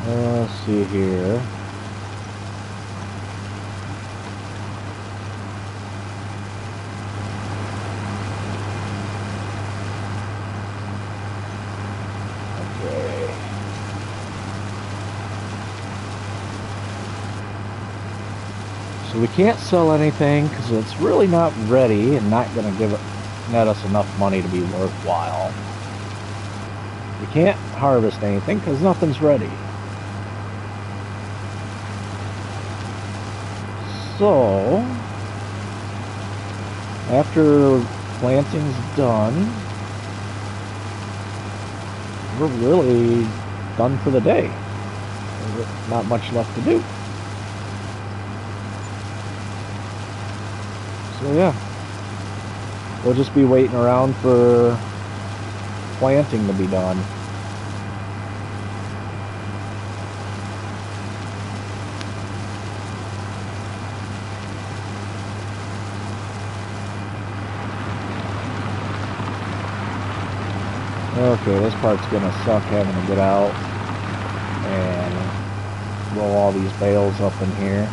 Let's see here. Okay. So we can't sell anything because it's really not ready and not going to give it net us enough money to be worthwhile. We can't harvest anything because nothing's ready. So, after planting's done, we're really done for the day. There's not much left to do. So yeah, we'll just be waiting around for planting to be done. Okay, this part's gonna suck having to get out and roll all these bales up in here.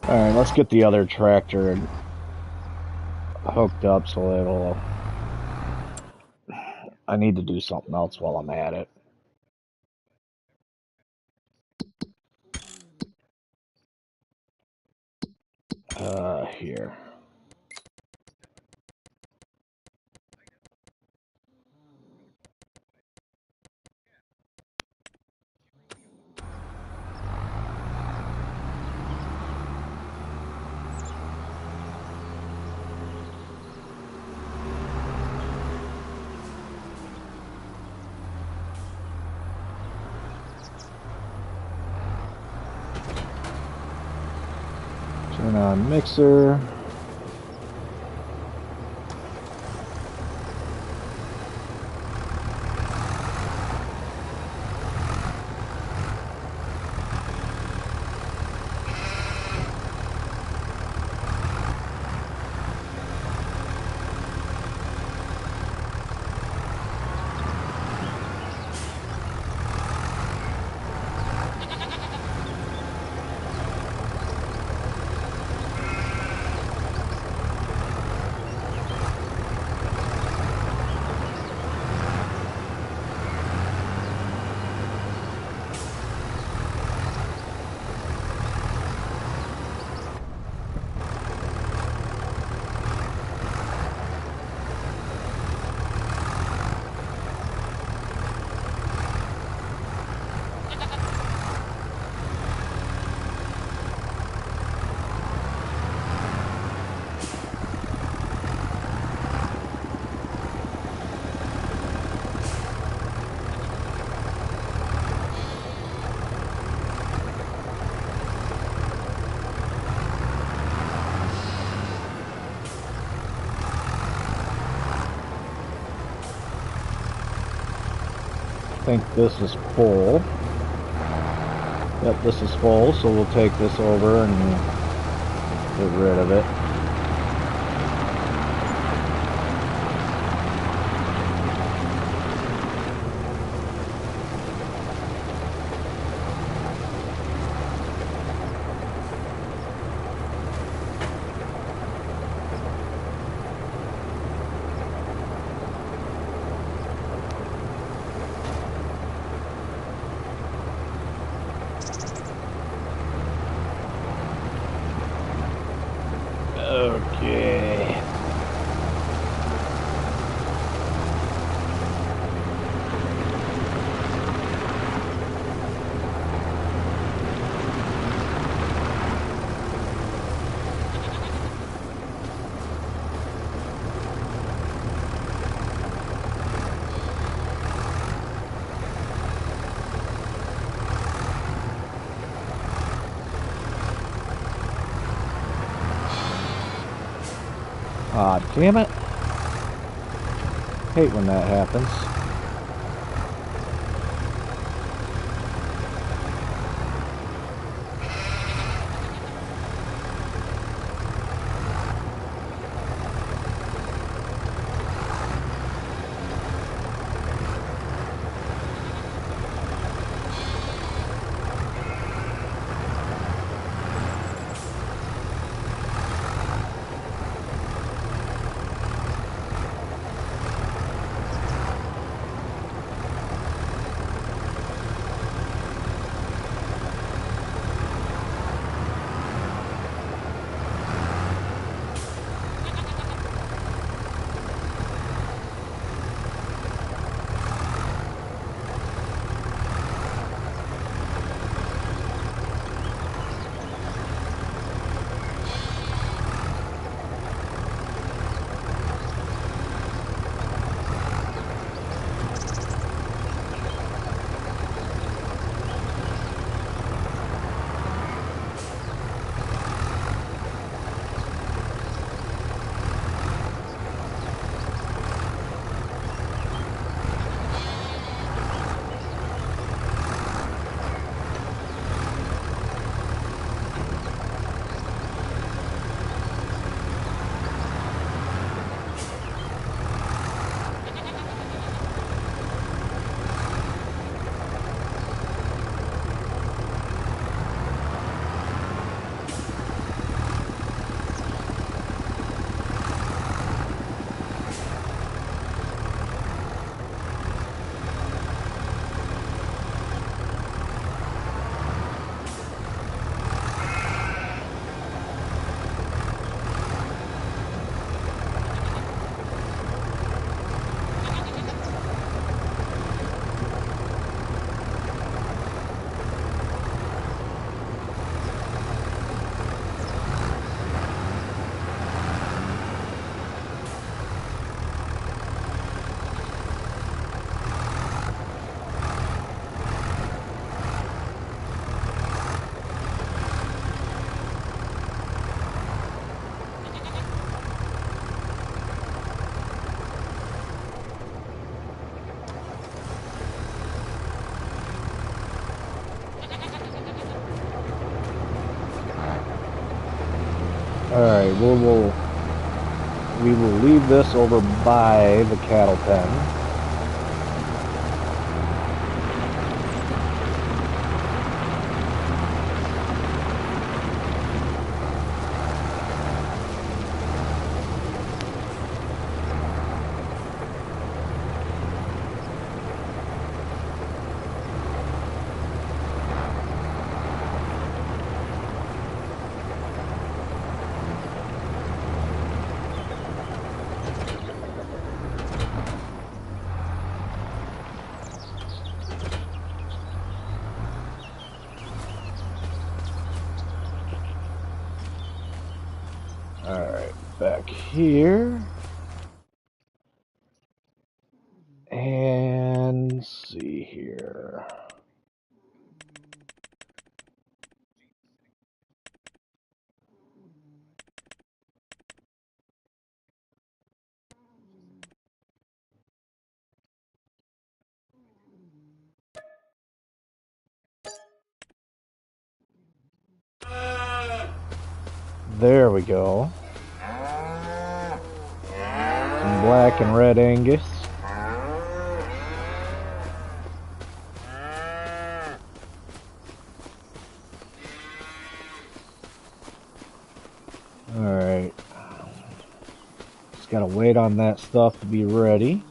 Alright, let's get the other tractor hooked up so it'll... I need to do something else while I'm at it. Here. Turn on mixer. I think this is full. Yep, this is full, so we'll take this over and get rid of it. Okay. Ah, damn it. Hate when that happens. Alright, we will leave this over by the cattle pen. Alright, back here. And let's see here. There we go. Some black and red Angus. Alright. Just gotta wait on that stuff to be ready.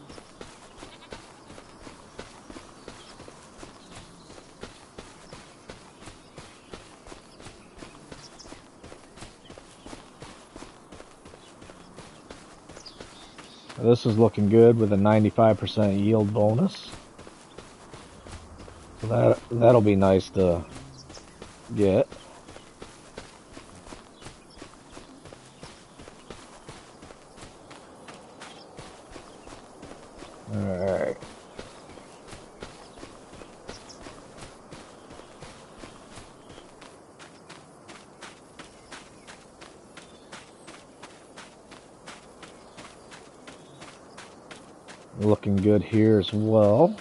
This is looking good with a 95% yield bonus. So that'll be nice to get. Alright. Looking good here as well.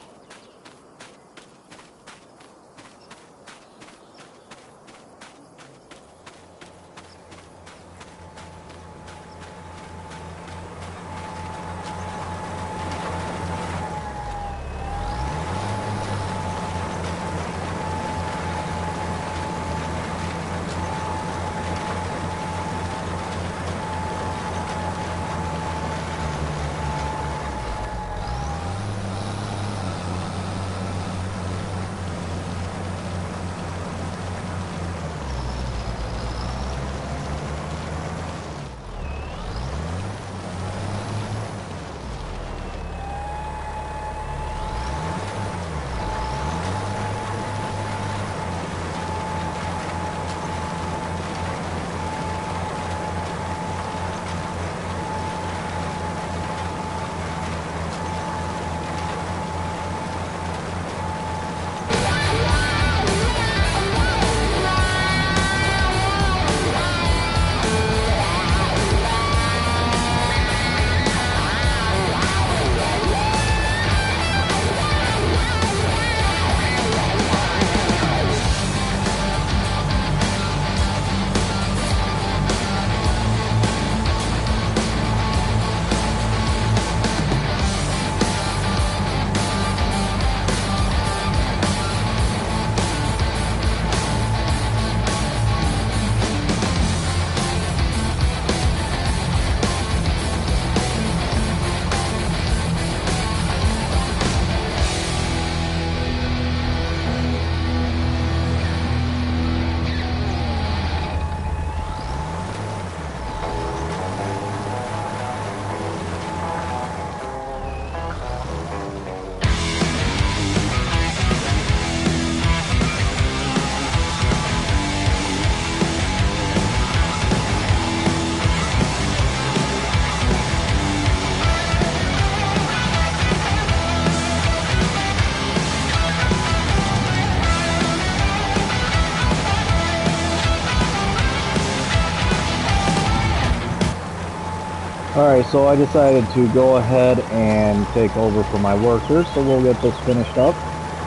Alright, so I decided to go ahead and take over for my workers, so we'll get this finished up.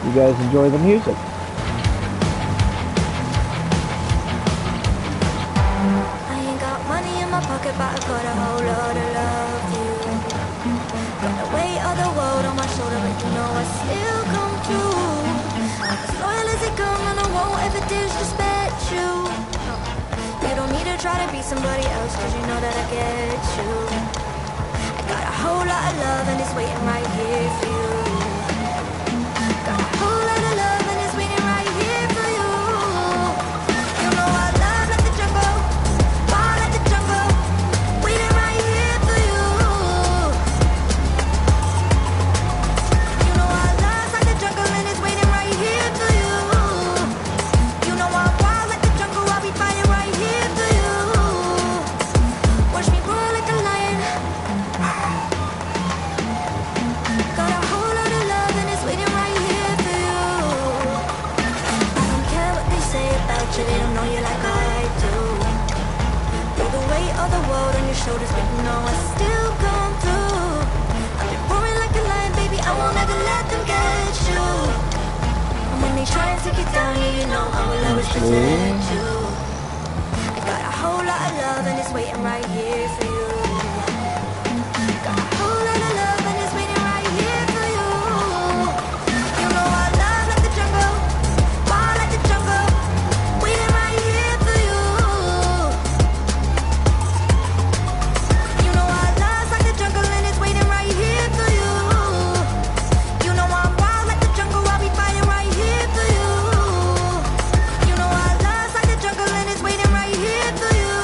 You guys enjoy the music. I ain't got money in my pocket, but I got a whole lot of love for you. Got the weight of the world on my shoulder, but you know I still come through. I'm as loyal as it come, and I won't ever disrespect you. You don't need to try to be somebody else, cause you know that I get you. I got a whole lot of love and it's waiting right here for you. Got a whole lot of love and it's waiting right here for you. You know I love like the jungle, wild like the jungle, waiting right here for you. You know I love like the jungle and it's waiting right here for you. You know I'm wild like the jungle, I'll be fighting right here for you. Watch me roar like a lion. Got a whole lot of love and it's waiting right here for you. I don't care what they say about you, they don't know you like I do. Feel the weight of the world on your shoulders, but you know I still come through. I've been roaring like a lion, baby, I won't ever let them get you. And when they try and take you down, yeah, you know I will always protect you. I got a whole lot of love and it's waiting right here for you. Got a whole lot of love and it's waiting right here for you. You know I love like the jungle, wild like the jungle, waiting right here for you. You know I love like the jungle and it's waiting right here for you. You know I'm wild like the jungle, I'll be fighting right here for you. You know I love like the jungle and it's waiting right here for you.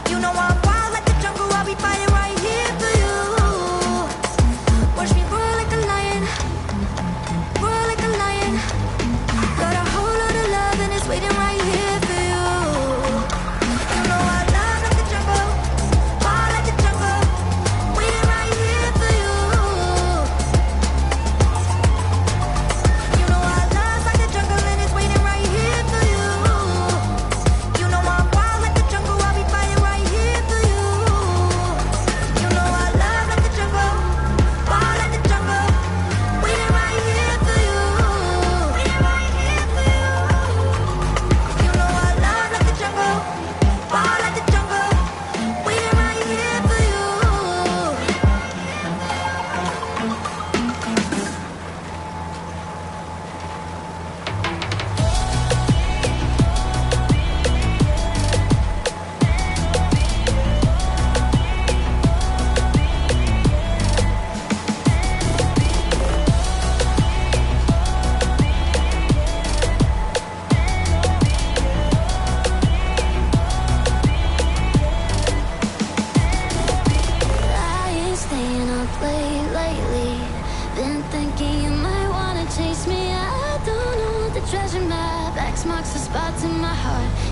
You know I'm wild.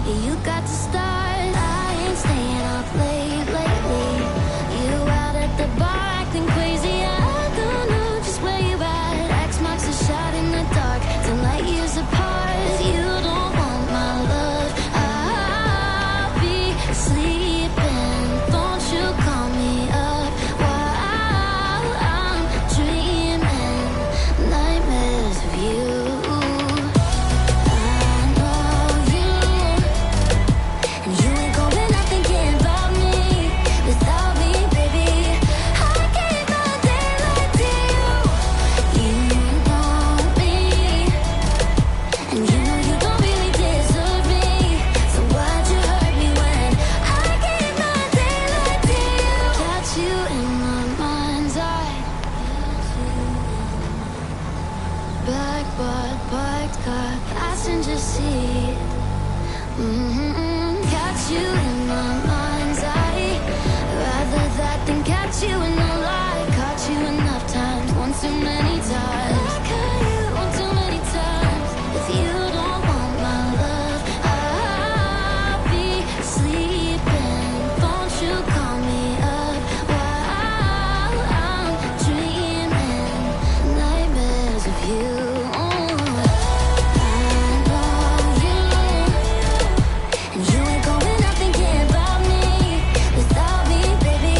You got to start. I ain't staying up late lately. You out at the bar acting crazy. I don't know just where you at. X marks a shot in the dark, 10 light years apart. If you don't want my love, I'll be sleeping. Don't you call me up while I'm dreaming nightmares of you. I know you, and you ain't going out thinking about me without me, baby. I gave my daylight to you. You know me, and you know you don't really deserve me. So why'd you hurt me when I gave my daylight to you? Got you in my mind's eye. Backboard, parked car, passenger seat. Catch you in my mind's eye. Rather that than catch you in a lie. Caught you enough times, one too many times. I caught you one too many times. If you don't want my love, I'll be sleeping. Don't you call me up while I'm dreaming nightmares of you. I know you, and you ain't going out thinking about me without me, baby.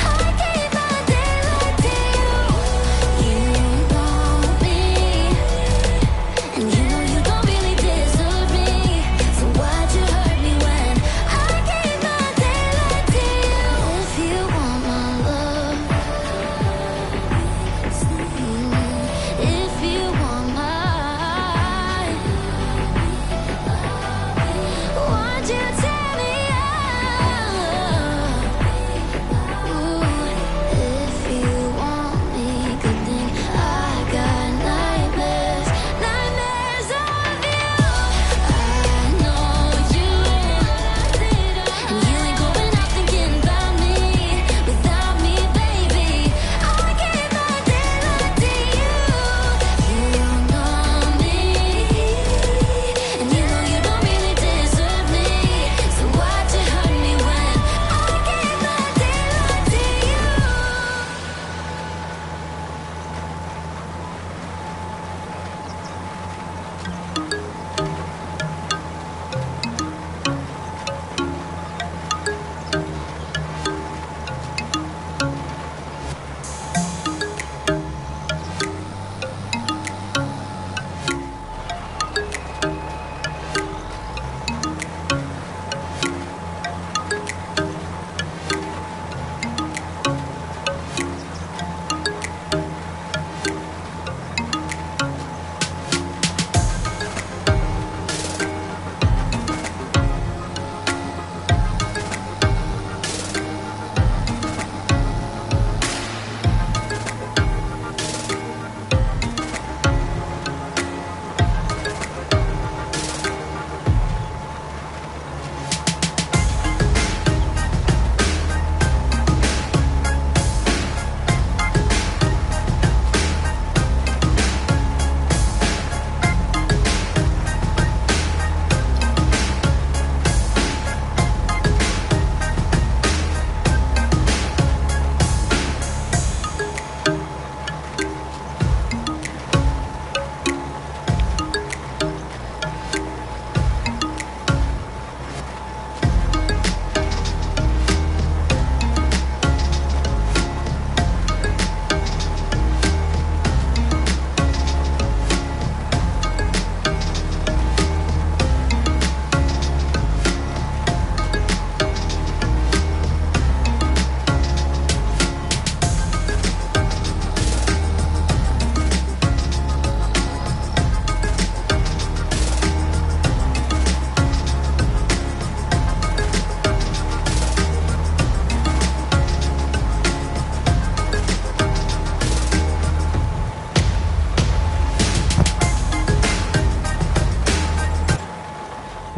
I gave my daylight to you. You know me, and you know you don't really deserve me. So why'd you hurt me when I gave my daylight to you? If you want my love, if you want mine, why'd you tear me up? If you want me, good thing I got nightmares, nightmares of you. I know you, and you ain't going out thinking about me without me, baby. I gave my daylight to you. You know me, and you know you don't really deserve me. So why'd you hurt me when I gave my daylight to you?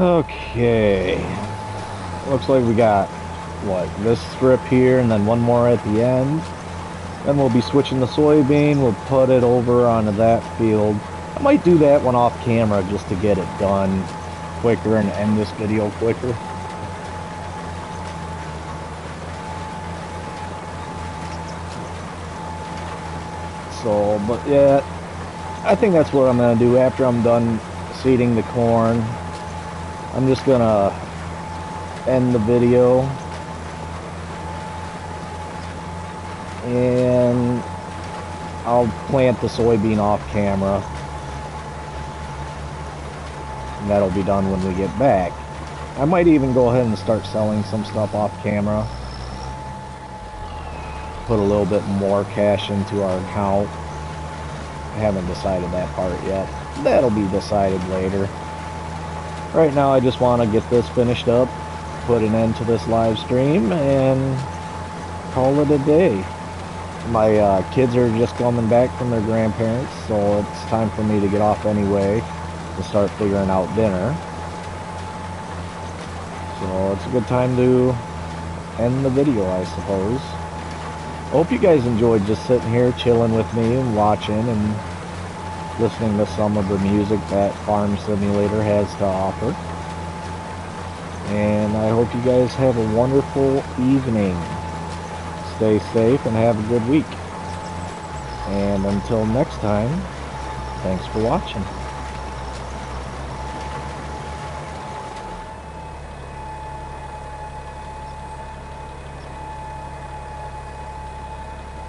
Okay. Looks like we got, what, this strip here and then one more at the end. Then we'll be switching the soybean. We'll put it over onto that field. I might do that one off camera just to get it done. quicker and end this video quicker. So, but yeah, I think that's what I'm gonna do after I'm done seeding the corn. I'm just gonna end the video and I'll plant the soybean off camera, and that'll be done when we get back. I might even go ahead and start selling some stuff off camera, put a little bit more cash into our account. I haven't decided that part yet. That'll be decided later. Right now I just want to get this finished up, put an end to this live stream, and call it a day. My kids are just coming back from their grandparents, so it's time for me to get off anyway to start figuring out dinner. So it's a good time to end the video, I suppose. Hope you guys enjoyed just sitting here chilling with me and watching and listening to some of the music that Farm Simulator has to offer. And I hope you guys have a wonderful evening. Stay safe and have a good week. And until next time, thanks for watching.